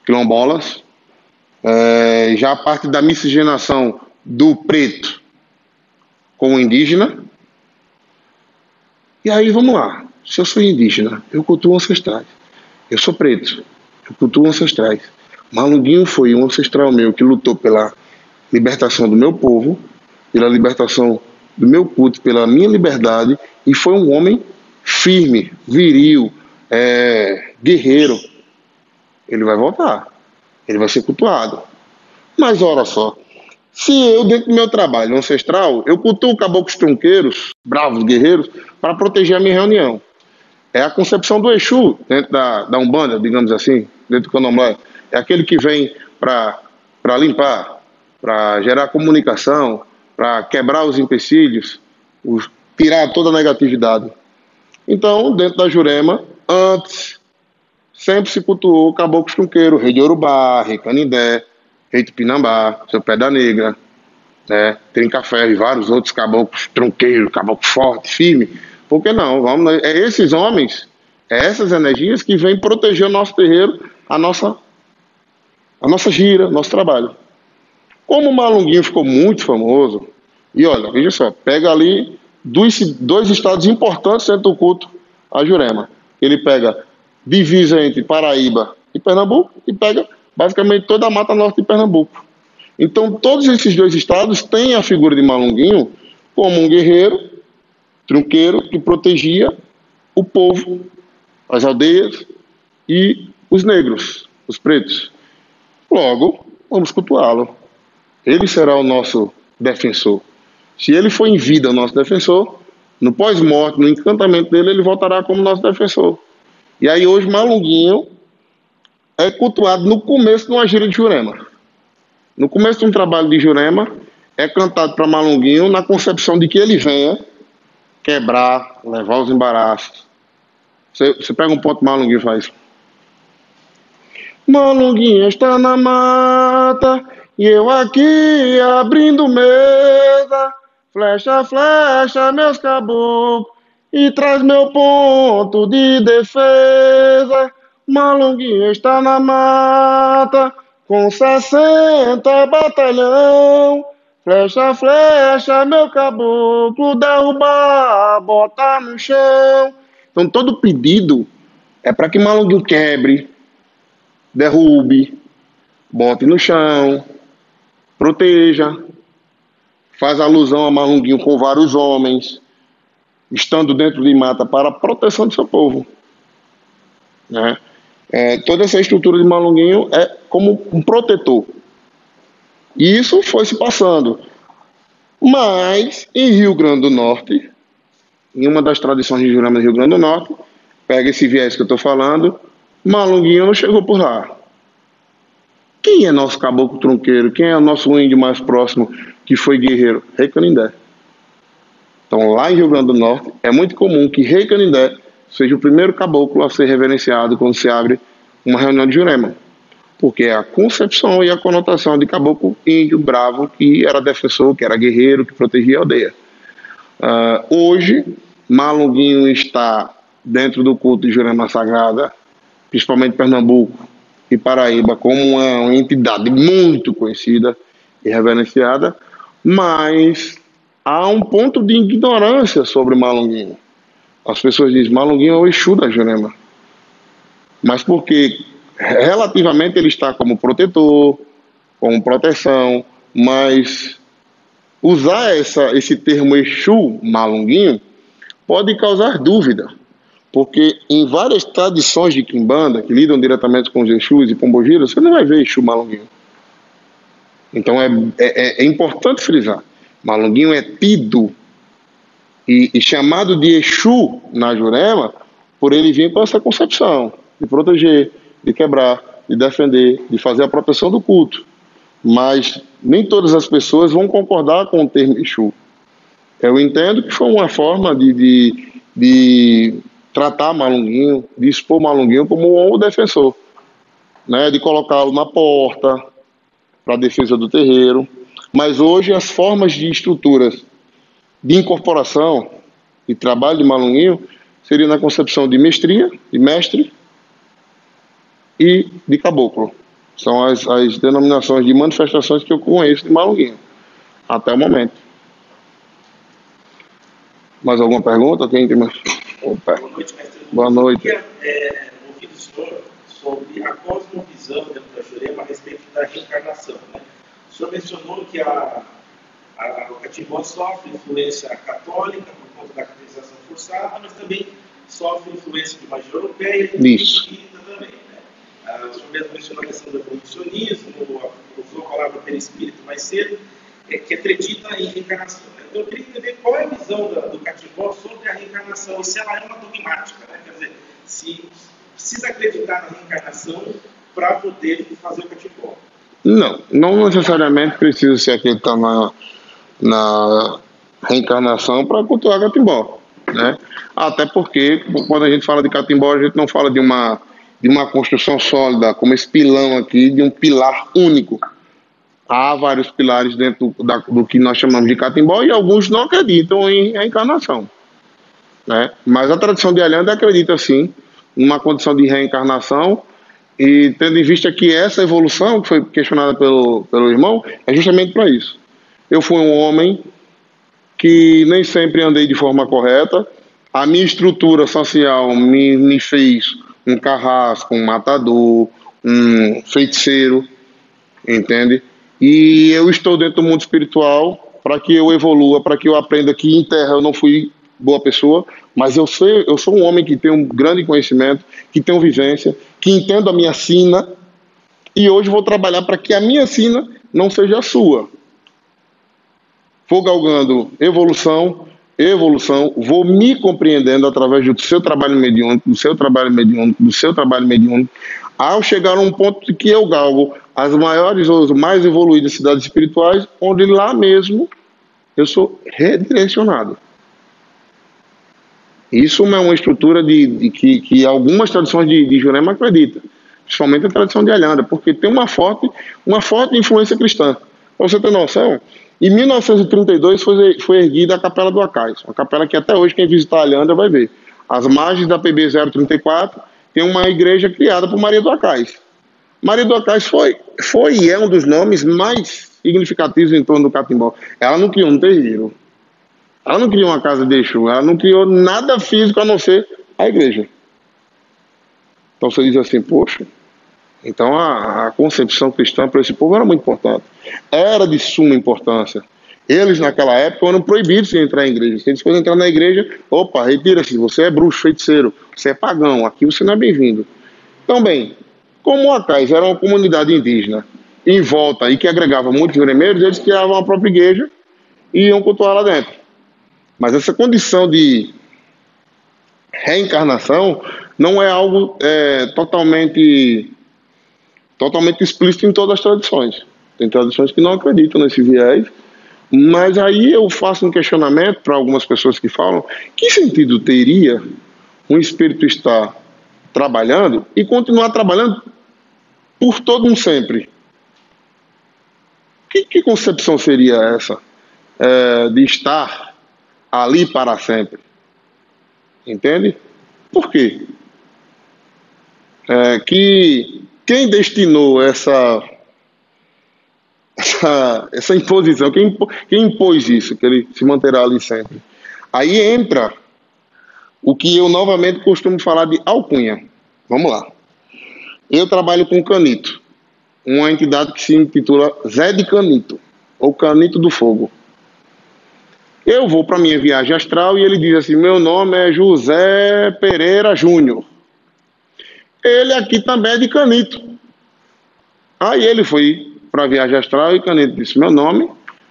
quilombolas, já a parte da miscigenação do preto com o indígena. E aí vamos lá, se eu sou indígena, eu cultuo ancestrais. Eu sou preto, eu cultuo ancestrais. Malunguinho foi um ancestral meu que lutou pela libertação do meu povo, pela libertação do meu culto, pela minha liberdade, e foi um homem firme, viril, guerreiro. Ele vai voltar, ele vai ser cultuado. Mas olha só, se eu, dentro do meu trabalho ancestral, eu cultuo caboclos tronqueiros, bravos guerreiros, para proteger a minha reunião. É a concepção do Exu dentro da Umbanda, digamos assim, dentro do Candomblé. É aquele que vem para limpar, para gerar comunicação, para quebrar os empecilhos, tirar toda a negatividade. Então, dentro da Jurema, antes, sempre se cultuou caboclo tronqueiro, rei de Urubá, rei Canindé, rei Tupinambá, seu Pé da Negra, né? Trinca-Ferro e vários outros caboclos tronqueiros, caboclo forte, firme. Por que não? Esses homens, essas energias que vêm proteger o nosso terreiro, a nossa gira, nosso trabalho. Como o Malunguinho ficou muito famoso, e olha, veja só, pega ali dois estados importantes dentro do culto a Jurema. Ele pega divisa entre Paraíba e Pernambuco e pega basicamente toda a Mata Norte de Pernambuco. Então, todos esses dois estados têm a figura de Malunguinho como um guerreiro, tronqueiro, que protegia o povo, as aldeias e os negros, os pretos. Logo, vamos cultuá-lo. Ele será o nosso defensor. Se ele for em vida o nosso defensor, no pós-morte, no encantamento dele, ele voltará como nosso defensor. E aí hoje Malunguinho é cultuado no começo de uma gira de Jurema. No começo de um trabalho de Jurema, é cantado para Malunguinho na concepção de que ele venha quebrar, levar os embaraços. Você pega um ponto Malunguinho e faz. Malunguinho está na mata e eu aqui abrindo mesa. Flecha, flecha, meus caboclos, e traz meu ponto de defesa. Malunguinho está na mata com 60 batalhão. Flecha, flecha, meu caboclo, derrubar, botar no chão. Então todo pedido é para que Malunguinho quebre, derrube, bote no chão, proteja. Faz alusão a Malunguinho com vários homens, estando dentro de mata para a proteção do seu povo. Né? Toda essa estrutura de Malunguinho é como um protetor. E isso foi se passando. Mas, em Rio Grande do Norte, em uma das tradições de Jurema do Rio Grande do Norte, pega esse viés que eu estou falando, Malunguinho não chegou por lá. Quem é nosso caboclo tronqueiro? Quem é o nosso índio mais próximo que foi guerreiro? Rei Canindé. Então, lá em Rio Grande do Norte, é muito comum que Rei Canindé seja o primeiro caboclo a ser reverenciado quando se abre uma reunião de Jurema. Porque é a concepção e a conotação de caboclo índio bravo que era defensor, que era guerreiro, que protegia a aldeia. Hoje, Malunguinho está dentro do culto de Jurema Sagrada, principalmente Pernambuco e Paraíba, como uma entidade muito conhecida e reverenciada, mas há um ponto de ignorância sobre Malunguinho. As pessoas dizem, Malunguinho é o Exu da Jurema. Mas porque relativamente ele está como protetor, como proteção, mas usar esse termo Exu, Malunguinho, pode causar dúvida. Porque em várias tradições de Quimbanda, que lidam diretamente com os Exus e Pombogiras, você não vai ver Exu Malunguinho. Então é importante frisar. Malunguinho é tido e chamado de Exu na Jurema por ele vir com essa concepção de proteger, de quebrar, de defender, de fazer a proteção do culto. Mas nem todas as pessoas vão concordar com o termo Exu. Eu entendo que foi uma forma de tratar Malunguinho, de expor Malunguinho como um defensor. né, de colocá-lo na porta para a defesa do terreiro. Mas hoje as formas de estruturas de incorporação e trabalho de malunguinho seria na concepção de mestria, de mestre e de caboclo. São as denominações de manifestações que eu conheço de malunguinho até o momento. Mais alguma pergunta? Quem tem mais? Opa. Boa noite, mestre. Boa noite. Eu queria ouvir do senhor sobre a cosmovisão dentro da Jurema a respeito da reencarnação, né? O senhor mencionou que o Catimbó sofre influência católica por conta da catolização forçada, mas também sofre influência de magia europeia e espírita também, né? O senhor mesmo mencionou a questão do evolucionismo, usou a palavra perispírito mais cedo, que acredita em reencarnação, né? Então eu queria entender qual é a visão do Catimbó sobre a reencarnação, e se ela é uma dogmática, né? Quer dizer, se precisa acreditar na reencarnação para poder fazer o Catimbó. Não necessariamente precisa se acreditar na reencarnação para cultuar Catimbó, né? Até porque, quando a gente fala de Catimbó, a gente não fala de uma construção sólida, como esse pilão aqui, de um pilar único. Há vários pilares dentro do que nós chamamos de Catimbó e alguns não acreditam em reencarnação, né? Mas a tradição de Alhanda acredita, sim, numa condição de reencarnação, e tendo em vista que essa evolução, que foi questionada pelo irmão, é justamente para isso. Eu fui um homem que nem sempre andei de forma correta, a minha estrutura social me fez um carrasco, um matador, um feiticeiro, entende? E eu estou dentro do mundo espiritual para que eu evolua, para que eu aprenda que em terra eu não fui boa pessoa, mas eu sou um homem que tem um grande conhecimento, que tem vivência, que entendo a minha sina, e hoje vou trabalhar para que a minha sina não seja a sua. Vou galgando evolução, vou me compreendendo através do seu trabalho mediúnico, ao chegar a um ponto que eu galgo as maiores ou as mais evoluídas cidades espirituais, onde lá mesmo eu sou redirecionado. Isso é uma estrutura que algumas tradições de Jurema acreditam, principalmente a tradição de Alhanda, porque tem uma forte influência cristã. Para você ter noção, em 1932 foi erguida a Capela do Acais, uma capela que até hoje quem visitar Alhanda vai ver. Às margens da PB 034 tem uma igreja criada por Maria do Acais. Maria do Acais foi e é um dos nomes mais significativos em torno do Catimbó. Ela não criou um terreiro, ela não criou uma casa de Exu, ela não criou nada físico a não ser a igreja. Então você diz assim, poxa, então a concepção cristã para esse povo era muito importante. Era de suma importância. Eles naquela época eram proibidos de entrar em igreja. Se eles fossem entrar na igreja, opa, retira-se, você é bruxo, feiticeiro, você é pagão, aqui você não é bem-vindo. Então bem, como o Acais era uma comunidade indígena em volta e que agregava muitos juremeiros, eles criavam a própria igreja e iam cultuar lá dentro. Mas essa condição de reencarnação não é algo totalmente explícito em todas as tradições. Tem tradições que não acreditam nesse viés, mas aí eu faço um questionamento para algumas pessoas que falam: que sentido teria um espírito estar trabalhando e continuar trabalhando por todo um sempre? Que concepção seria essa de estar ali para sempre? Entende? Por quê? Que quem destinou essa imposição, quem impôs isso, que ele se manterá ali sempre? Aí entra o que eu novamente costumo falar de alcunha. Vamos lá. Eu trabalho com Canito, uma entidade que se intitula Zé de Canito, ou Canito do Fogo. Eu vou para minha viagem astral e ele diz assim: meu nome é José Pereira Júnior. Ele aqui também é de Canito. Aí ele foi para a viagem astral e Canito disse: meu nome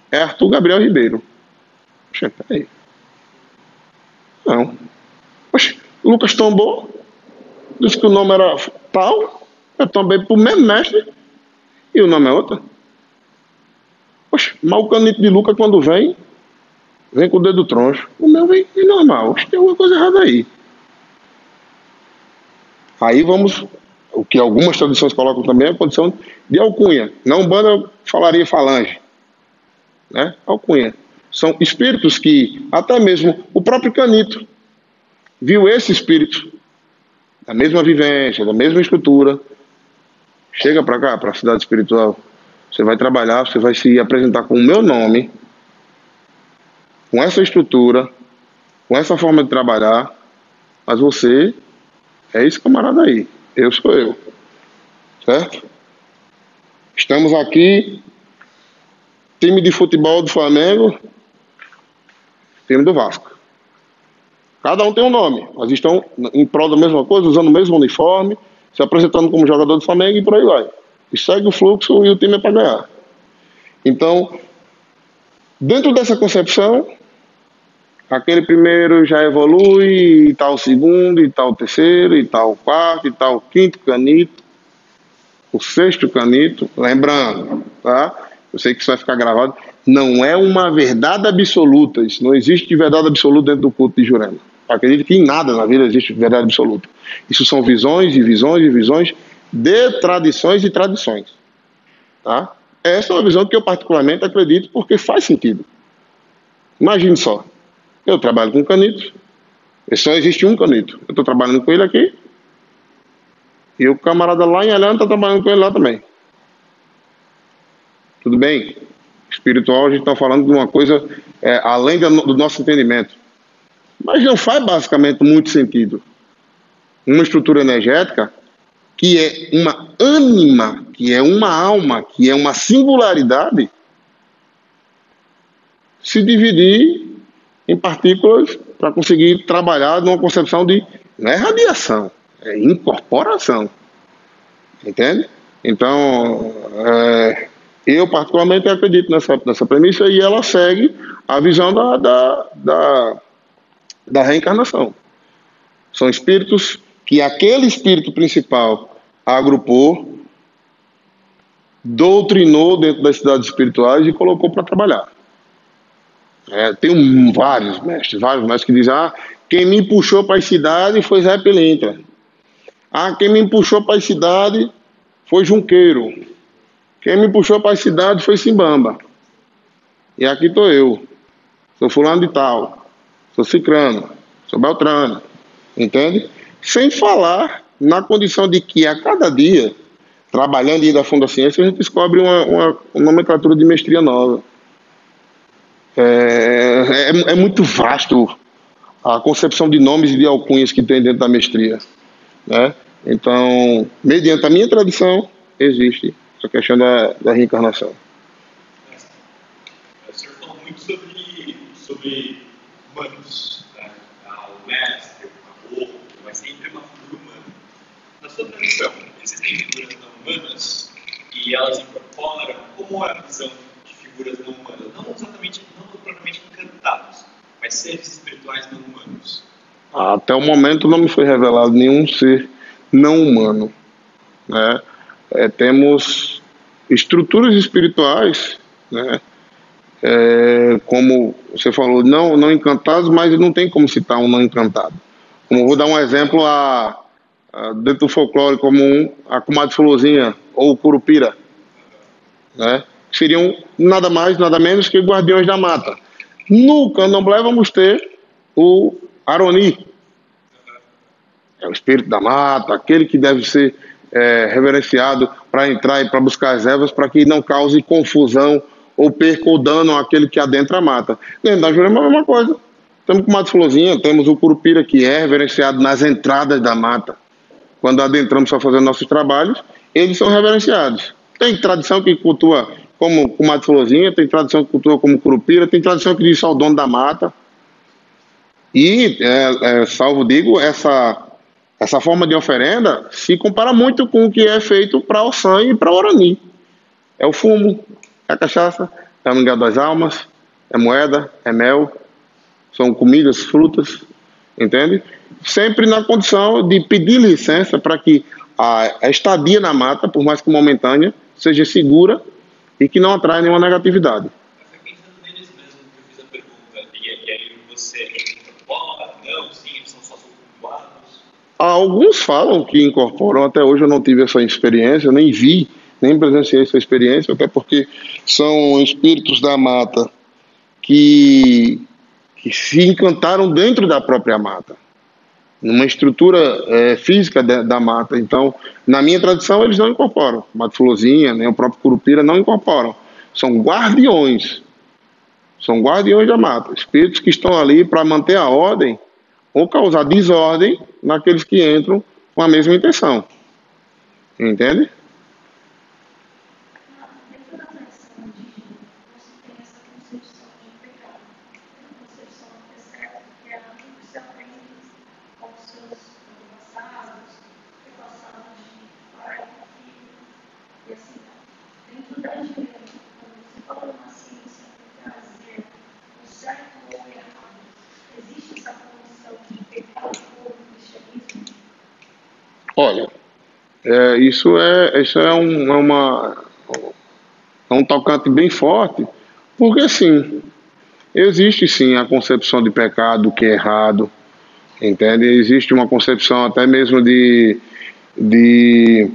é Arthur Gabriel Ribeiro. Poxa, peraí. Não. Poxa, Lucas tombou, disse que o nome era tal, eu tombei para o mesmo mestre e o nome é outro. Poxa, mas o Canito de Lucas quando vem com o dedo troncho. O meu vem normal. Acho que tem alguma coisa errada aí. Aí vamos O que algumas tradições colocam também é a condição de alcunha. Na Umbanda eu falaria falange, né? Alcunha. São espíritos que, até mesmo o próprio Canito, viu esse espírito, da mesma vivência, da mesma estrutura, chega para cá, para a cidade espiritual, você vai trabalhar, você vai se apresentar com o meu nome, com essa estrutura, com essa forma de trabalhar, mas você é esse camarada aí, eu sou eu, certo? Estamos aqui, time de futebol do Flamengo, time do Vasco. Cada um tem um nome, mas estão em prol da mesma coisa, usando o mesmo uniforme, se apresentando como jogador do Flamengo e por aí vai. E segue o fluxo e o time é para ganhar. Então, dentro dessa concepção, aquele primeiro já evolui, e tal segundo, e tal terceiro, e tal quarto, e tal quinto canito, o sexto canito, lembrando, tá? Eu sei que isso vai ficar gravado, não é uma verdade absoluta, isso não existe de verdade absoluta dentro do culto de Jurema. Acredito que em nada na vida existe verdade absoluta. Isso são visões e visões e visões de tradições e tradições, tá? Essa é uma visão que eu particularmente acredito porque faz sentido. Imagine só, eu trabalho com canito, só existe um canito, eu estou trabalhando com ele aqui, e o camarada lá em Alhama está trabalhando com ele lá também. Tudo bem? Espiritual, a gente está falando de uma coisa além do nosso entendimento. Mas não faz basicamente muito sentido uma estrutura energética que é uma ânima, que é uma alma, que é uma singularidade, se dividir em partículas para conseguir trabalhar numa concepção de, não é radiação, é incorporação. Entende? Então, eu particularmente acredito nessa premissa e ela segue a visão da reencarnação. São espíritos que aquele espírito principal agrupou, doutrinou dentro das cidades espirituais e colocou para trabalhar. Tem vários mestres que dizem, quem me puxou para a cidade foi Zé Pilintra. Quem me puxou para a cidade foi Junqueiro. Quem me puxou para a cidade foi Simbamba. E aqui estou eu. Sou fulano de tal. Sou cicrano. Sou beltrano. Entende? Sem falar na condição de que a cada dia, trabalhando e indo a fundo da ciência, a gente descobre uma nomenclatura de mestria nova. É muito vasto a concepção de nomes e de alcunhas que tem dentro da mestria, né? Então, mediante a minha tradição, existe a questão da reencarnação. O senhor falou muito sobre humanos, né? O mestre, o caboclo, mas sempre uma figura humana. Na sua tradição, existem figuras não humanas e elas incorporam, como é a visão de figuras não humanas? Não propriamente encantados, mas seres espirituais não humanos. Até o momento não me foi revelado nenhum ser não humano, né? Temos estruturas espirituais, né? Como você falou, não encantados, mas não tem como citar um não encantado. Como vou dar um exemplo dentro do folclore comum, a comadre Fulozinha ou o Curupira, né? Seriam nada mais, nada menos que guardiões da mata. No Candomblé vamos ter o Aroni, é o espírito da mata, aquele que deve ser reverenciado para entrar e para buscar as ervas, para que não cause confusão ou perca ou dano àquele que adentra a mata. Dentro da Jurema é a mesma coisa. Temos o Mato Florzinha, temos o Curupira, que é reverenciado nas entradas da mata. Quando adentramos para fazer nossos trabalhos, eles são reverenciados. Tem tradição que cultua como o Mato Florzinha, tem tradição que cultua como Curupira, tem tradição que diz ao dono da mata. E, salvo digo, essa forma de oferenda se compara muito com o que é feito para o sangue e para o Orani. É o fumo, é a cachaça, é o mingau das almas, é moeda, é mel, são comidas, frutas, entende? Sempre na condição de pedir licença para que a estadia na mata, por mais que momentânea, seja segura e que não atraia nenhuma negatividade. Mas é pensando neles mesmo que eu fiz a pergunta, e aí você incorpora, não, sim, eles são só cultuados. Alguns falam que incorporam, até hoje eu não tive essa experiência, eu nem vi, nem presenciei essa experiência, até porque são espíritos da mata que se encantaram dentro da própria mata, numa estrutura física da mata. Então, na minha tradição, eles não incorporam. Mato Fulozinha, nem o próprio Curupira não incorporam. São guardiões da mata, espíritos que estão ali para manter a ordem ou causar desordem naqueles que entram com a mesma intenção. Entende? Dentro da tradição indígena, você tem essa concepção de pecado. Tem a concepção que é certa, que é aquilo que você aprende com os seus antepassados, que passaram de pai para filho, e assim, dentro da engenharia, quando você fala uma ciência para trazer o certo ou o errado, existe essa condição de pecado ou cristianismo? Olha, isso é um tocante bem forte, porque sim, existe sim a concepção de pecado, que é errado, entende? Existe uma concepção até mesmo de, de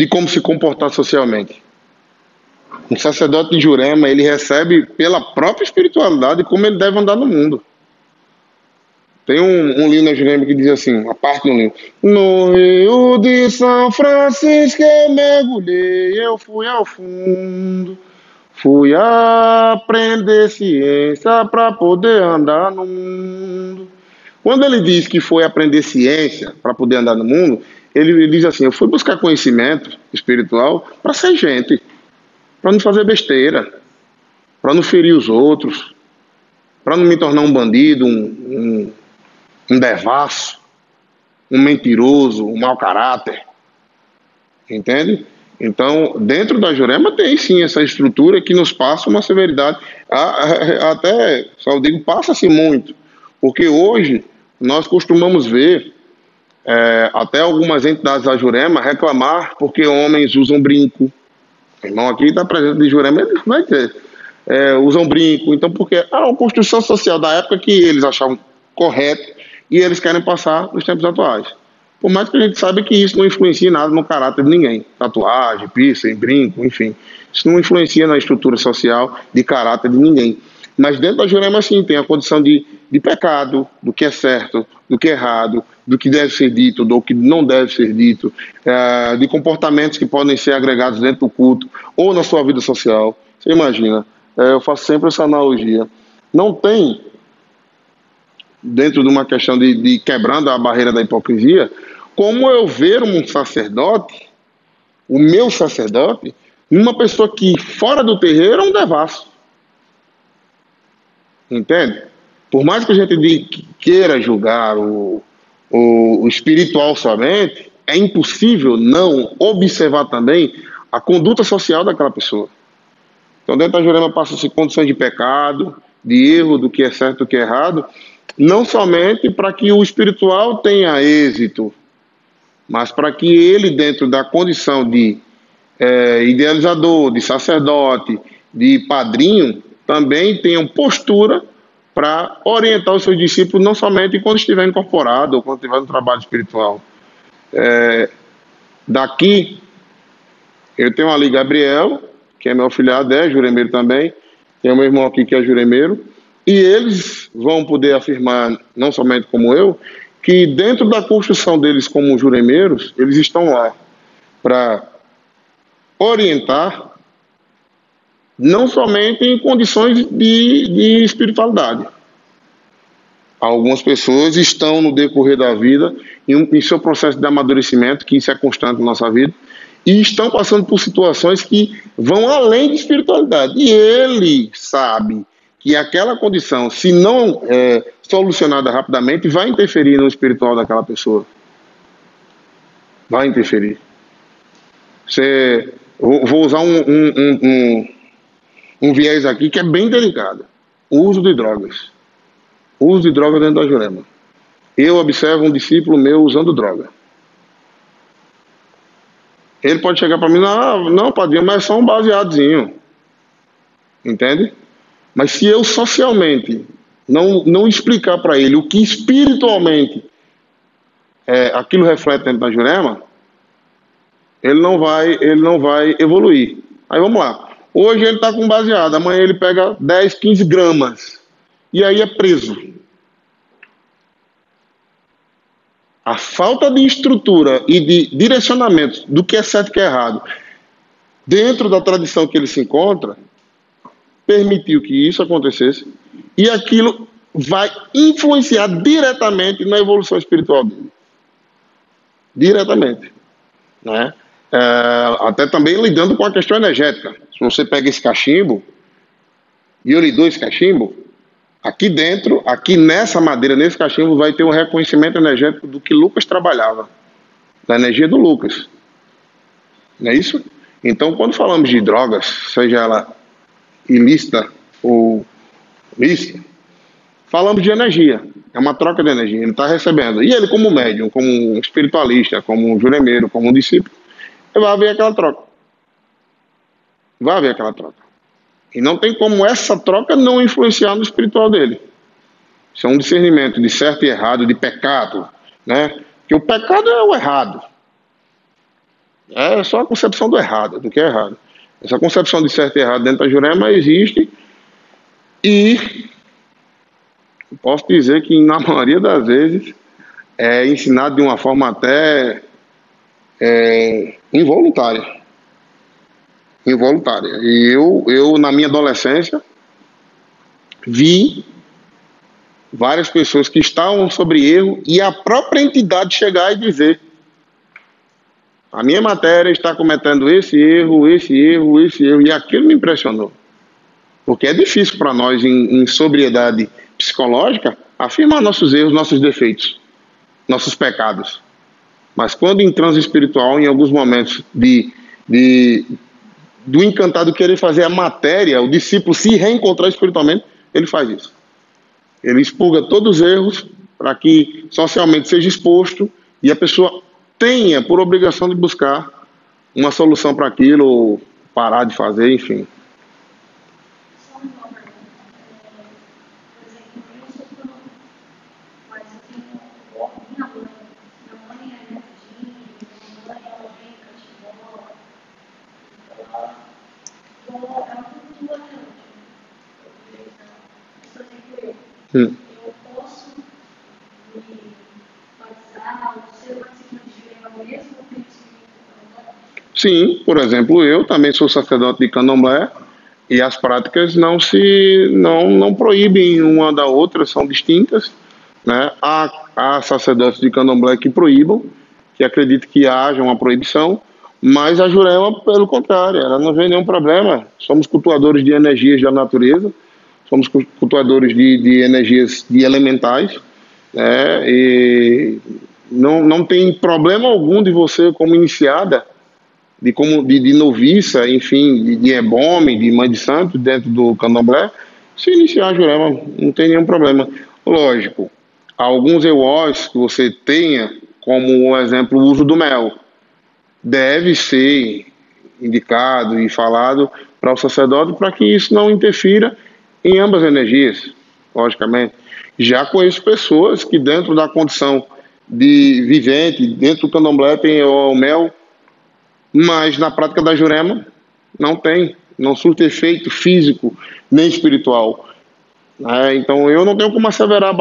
como se comportar socialmente. Um sacerdote de Jurema, ele recebe pela própria espiritualidade como ele deve andar no mundo. Tem um livro na Jurema que diz assim, uma parte do livro: no Rio de São Francisco eu mergulhei, eu fui ao fundo, fui aprender ciência para poder andar no mundo. Quando ele diz que foi aprender ciência para poder andar no mundo, ele diz assim: eu fui buscar conhecimento espiritual para ser gente, para não fazer besteira, para não ferir os outros, para não me tornar um bandido, um devasso, um mentiroso, um mau caráter. Entende? Então, dentro da Jurema tem sim essa estrutura que nos passa uma severidade. Até, só digo, passa-se muito. Porque hoje nós costumamos ver até algumas entidades da Jurema reclamar porque homens usam brinco. O irmão aqui está presente de Jurema, ele vai dizer, usam brinco. Então, porque era uma construção social da época que eles achavam correto e eles querem passar nos tempos atuais. Por mais que a gente saiba que isso não influencia nada no caráter de ninguém. Tatuagem, piercing, brinco, enfim. Isso não influencia na estrutura social de caráter de ninguém. Mas dentro da Jurema, sim, tem a condição de pecado, do que é certo, do que é errado, do que deve ser dito, do que não deve ser dito, de comportamentos que podem ser agregados dentro do culto ou na sua vida social. Você imagina, eu faço sempre essa analogia. Não tem, dentro de uma questão de quebrando a barreira da hipocrisia, como eu ver um sacerdote, o meu sacerdote, uma pessoa que fora do terreiro é um devasso. Entende? Por mais que a gente queira julgar o espiritual somente, é impossível não observar também a conduta social daquela pessoa. Então, dentro da Jurema passa-se condições de pecado, de erro, do que é certo e do que é errado, não somente para que o espiritual tenha êxito, mas para que ele, dentro da condição de idealizador, de sacerdote, de padrinho, também tenha postura para orientar os seus discípulos, não somente quando estiver incorporado ou quando estiver no trabalho espiritual. Daqui, eu tenho ali Gabriel, que é meu afilhado, juremeiro também, tem o meu irmão aqui que é juremeiro, e eles vão poder afirmar, não somente como eu, que dentro da construção deles como juremeiros, eles estão lá para orientar, não somente em condições de espiritualidade. Algumas pessoas estão no decorrer da vida, em seu processo de amadurecimento, que isso é constante na nossa vida, e estão passando por situações que vão além de espiritualidade. E ele sabe que aquela condição, se não solucionada rapidamente, vai interferir no espiritual daquela pessoa. Vai interferir. Vou usar um viés aqui que é bem delicado. O uso de drogas. O uso de droga dentro da Jurema. Eu observo um discípulo meu usando droga. Ele pode chegar para mim, não, padrinho, mas é só um baseadozinho. Entende? Mas se eu socialmente não explicar para ele o que espiritualmente aquilo reflete dentro da Jurema, ele não vai evoluir. Aí vamos lá. Hoje ele está com baseado, amanhã ele pega 10, 15 gramas. E aí é preso. A falta de estrutura e de direcionamento do que é certo e que é errado, dentro da tradição que ele se encontra, permitiu que isso acontecesse, e aquilo vai influenciar diretamente na evolução espiritual dele. Diretamente. Né? Até também lidando com a questão energética. Se você pega esse cachimbo, e eu lhe dou esse cachimbo, aqui dentro, aqui nessa madeira, nesse cachimbo, vai ter um reconhecimento energético do que Lucas trabalhava, da energia do Lucas. Não é isso? Então, quando falamos de drogas, seja ela ilícita ou lícita, falamos de energia. É uma troca de energia. Ele está recebendo. E ele, como médium, como um espiritualista, como um juremeiro, como um discípulo, vai haver aquela troca. Vai haver aquela troca. E não tem como essa troca não influenciar no espiritual dele. Isso é um discernimento de certo e errado, de pecado, né? Porque o pecado é o errado. É só a concepção do errado, do que é errado. Essa concepção de certo e errado dentro da Jurema existe, e posso dizer que na maioria das vezes é ensinado de uma forma até involuntária. E eu, na minha adolescência, vi várias pessoas que estavam sobre erro e a própria entidade chegar e dizer: a minha matéria está cometendo esse erro, e aquilo me impressionou. Porque é difícil para nós, em sobriedade psicológica, afirmar nossos erros, nossos defeitos, nossos pecados. Mas quando em transe espiritual, em alguns momentos do encantado querer fazer a matéria, o discípulo se reencontrar espiritualmente, ele faz isso. Ele expurga todos os erros para que socialmente seja exposto e a pessoa tenha por obrigação de buscar uma solução para aquilo, ou parar de fazer, enfim. Só uma pergunta. Por exemplo, eu sou candomblé, mas eu tenho minha mãe é netinha, minha mãe ela vem catimbó, ela cultua até hoje. Por exemplo, eu posso me batizar ou ser participante de Jurema mesmo ou tem que ser? Sim, por exemplo, eu também sou sacerdote de candomblé, e as práticas não proíbem uma da outra, são distintas, né? Há sacerdotes de candomblé que proíbam, que acreditam que haja uma proibição, mas a Jurema, pelo contrário, ela não vê nenhum problema. Somos cultuadores de energias da natureza, somos cultuadores de energias de elementais, né? E não tem problema algum de você, como iniciada, de noviça, enfim, de ebome, de mãe de santo, dentro do candomblé, se iniciar a Jurema, não tem nenhum problema. Lógico, há alguns EWOs que você tenha, como um exemplo, o uso do mel, deve ser indicado e falado para o sacerdote para que isso não interfira em ambas as energias, logicamente. Já conheço pessoas que dentro da condição de vivente, dentro do candomblé tem o mel, mas na prática da Jurema não surte efeito físico nem espiritual. Então eu não tenho como asseverar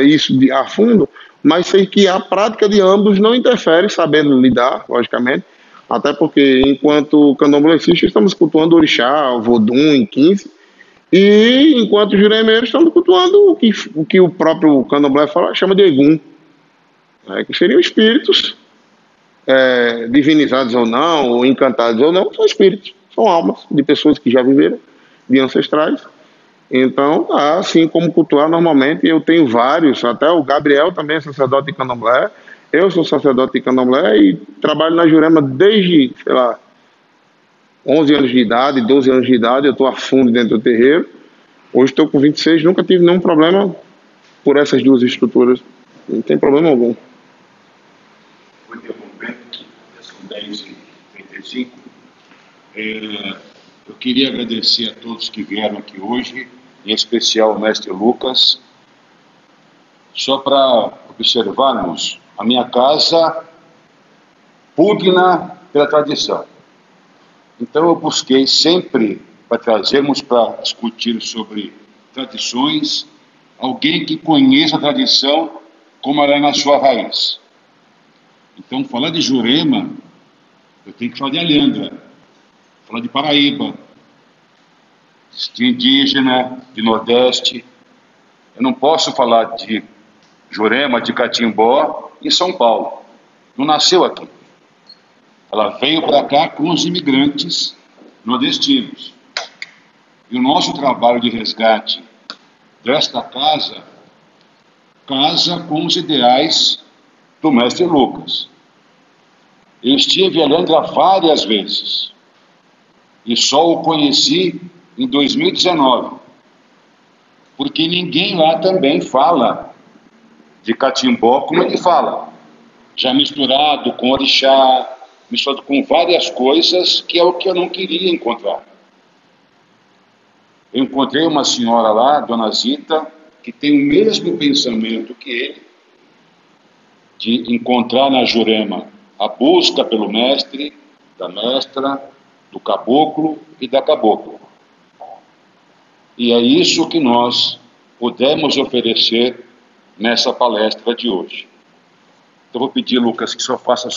isso a fundo, mas sei que a prática de ambos não interfere, sabendo lidar, logicamente, até porque enquanto candomblessistas estamos cultuando orixá, o vodum, em 15, e enquanto juremeiros estamos cultuando o que o próprio candomblé chama de egum, que seriam espíritos, divinizados ou não, ou encantados ou não, são espíritos, são almas de pessoas que já viveram, de ancestrais. Então, assim como cultuar normalmente, eu tenho vários, até o Gabriel também é sacerdote de candomblé, eu sou sacerdote de candomblé e trabalho na Jurema desde, 11 anos de idade, 12 anos de idade, eu estou a fundo dentro do terreiro. Hoje estou com 26, nunca tive nenhum problema por essas duas estruturas, não tem problema algum. Vou interrompendo, são 10h35. Eu queria agradecer a todos que vieram aqui hoje, em especial ao mestre Lucas. Só para observarmos A minha casa pugna pela tradição. Então eu busquei sempre, para trazermos para discutir sobre tradições, alguém que conheça a tradição como ela é na sua raiz. Então, falar de Jurema, eu tenho que falar de Alhandra, falar de Paraíba, de indígena, de Nordeste. Eu não posso falar de Jurema, de Catimbó, em São Paulo. Não nasceu aqui. Ela veio para cá com os imigrantes nordestinos. E o nosso trabalho de resgate desta casa com os ideais do mestre Lucas. Eu estive em Alhandra várias vezes e só o conheci em 2019, porque ninguém lá também fala de Catimbó como ele fala, já misturado com orixá, misturado com várias coisas, que é o que eu não queria encontrar. Eu encontrei uma senhora lá, Dona Zita, que tem o mesmo pensamento que ele, de encontrar na Jurema a busca pelo mestre, da mestra, do caboclo e da cabocla. E é isso que nós pudemos oferecer nessa palestra de hoje. Então vou pedir, Lucas, que só faça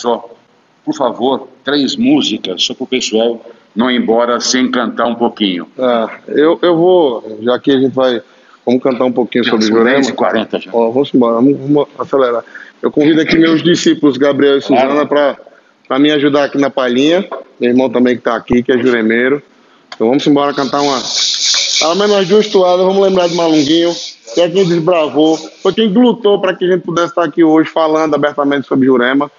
por favor, 3 músicas, só para o pessoal não ir embora sem cantar um pouquinho. Eu vou, já que a gente vamos cantar um pouquinho sobre Jurema. 10h40 já. Vamos embora, vamos acelerar. Eu convido aqui meus discípulos, Gabriel e Suzana, para me ajudar aqui na palhinha. Meu irmão também que está aqui, que é juremeiro. Então vamos embora cantar pelo menos umas 2 toadas. Vamos lembrar de Malunguinho, que é quem desbravou, foi quem lutou para que a gente pudesse estar aqui hoje falando abertamente sobre Jurema,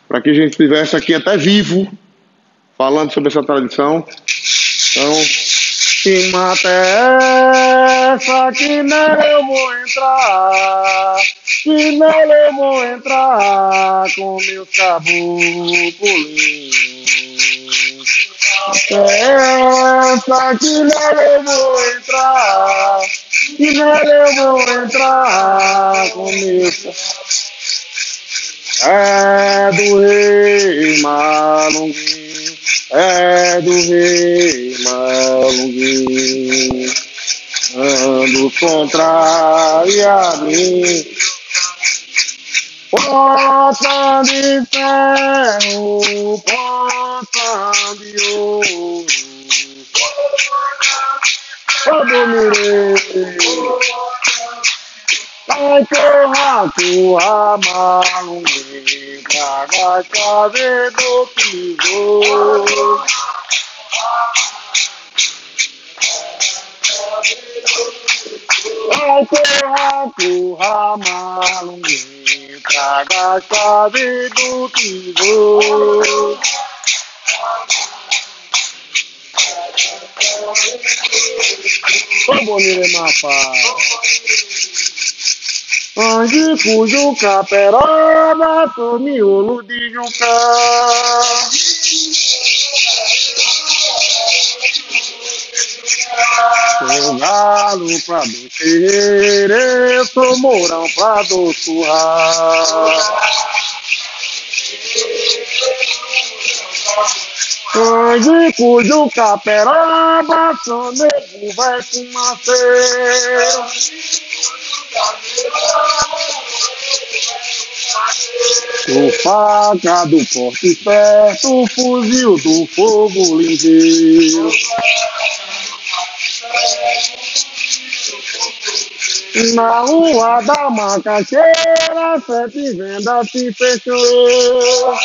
para que a gente estivesse aqui até vivo, falando sobre essa tradição. Então, que mata é essa que nela eu vou entrar, que nela eu vou entrar com meus caboclinhos. Essa que nela eu vou entrar, que nela eu vou entrar com meus... É do rei Malunguinho, é do rei Malunguinho, ando contrário a mim, porta de ferro, porta de ouro, eu dormirei. Ai, corra, Malunguinho, traga a chave do tesouro. Ai, corra, Malunguinho, traga a chave do tesouro. Ô, bonito, mapa. Onde cujo caperoba, tô miolo de juncá. Sou galo pra doceire, sou mourão pra doçurrar. Onde cujo caperoba, sou nego vai fumaceiro. O faca do porte perto, o fuzil do fogo ligeiro. Na rua da macaxeira, 7 vendas se fechou.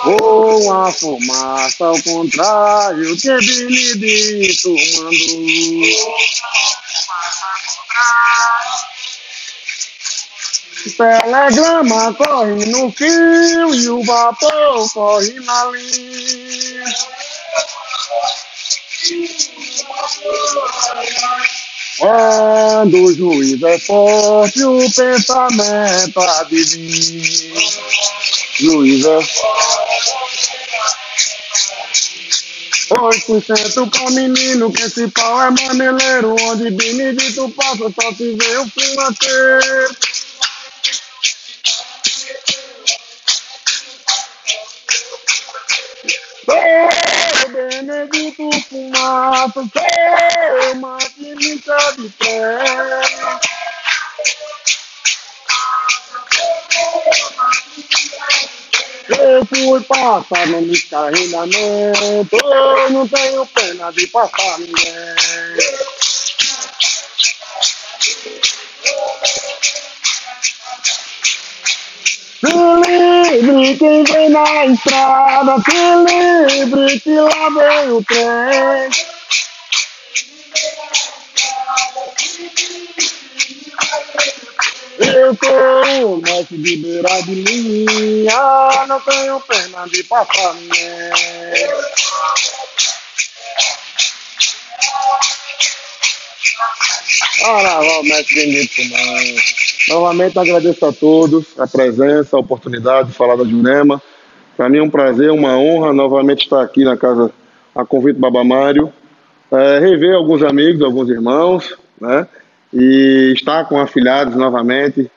Com a fumaça ao contrário que Benedito mandou. Telegrama corre no fio e o vapor corre na linha. Quando o juiz é forte, o pensamento adivinha. Juiz é 8% pra menino, que esse pau é maneleiro. Onde Benedito passa, só se vê o fumaceiro. Sou Benedito Fumaça, sou maquinista de trem. Eu fui passar no descarrilhamento, eu não tenho pena de passar ninguém. Se livre quem vem na estrada, se livre que lá vem o trem. Eu sou um mestre de beira de linha, não tenho pena de passar ninguém. Ora, mestre Benedito Fumaça. Novamente agradeço a todos a presença, a oportunidade de falar da Jurema. Para mim é um prazer, uma honra novamente estar aqui na casa, a convite do Baba Mário, rever alguns amigos, alguns irmãos, né? E estar com afilhados novamente,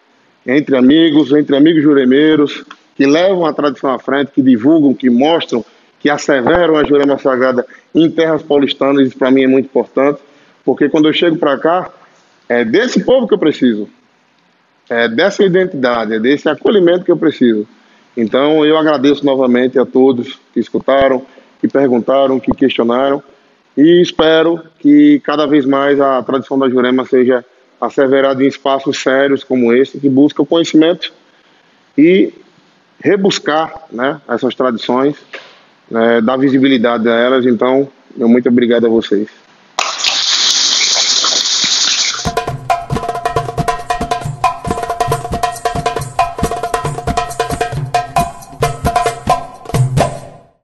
entre amigos juremeiros, que levam a tradição à frente, que divulgam, que mostram, que asseveram a Jurema Sagrada em terras paulistanas. Isso para mim é muito importante, porque quando eu chego para cá, é desse povo que eu preciso. É dessa identidade, é desse acolhimento que eu preciso. Então eu agradeço novamente a todos que escutaram, que perguntaram, que questionaram, e espero que cada vez mais a tradição da Jurema seja asseverada em espaços sérios como esse, que busca o conhecimento e rebuscar, né, essas tradições, dar visibilidade a elas. Então, muito obrigado a vocês.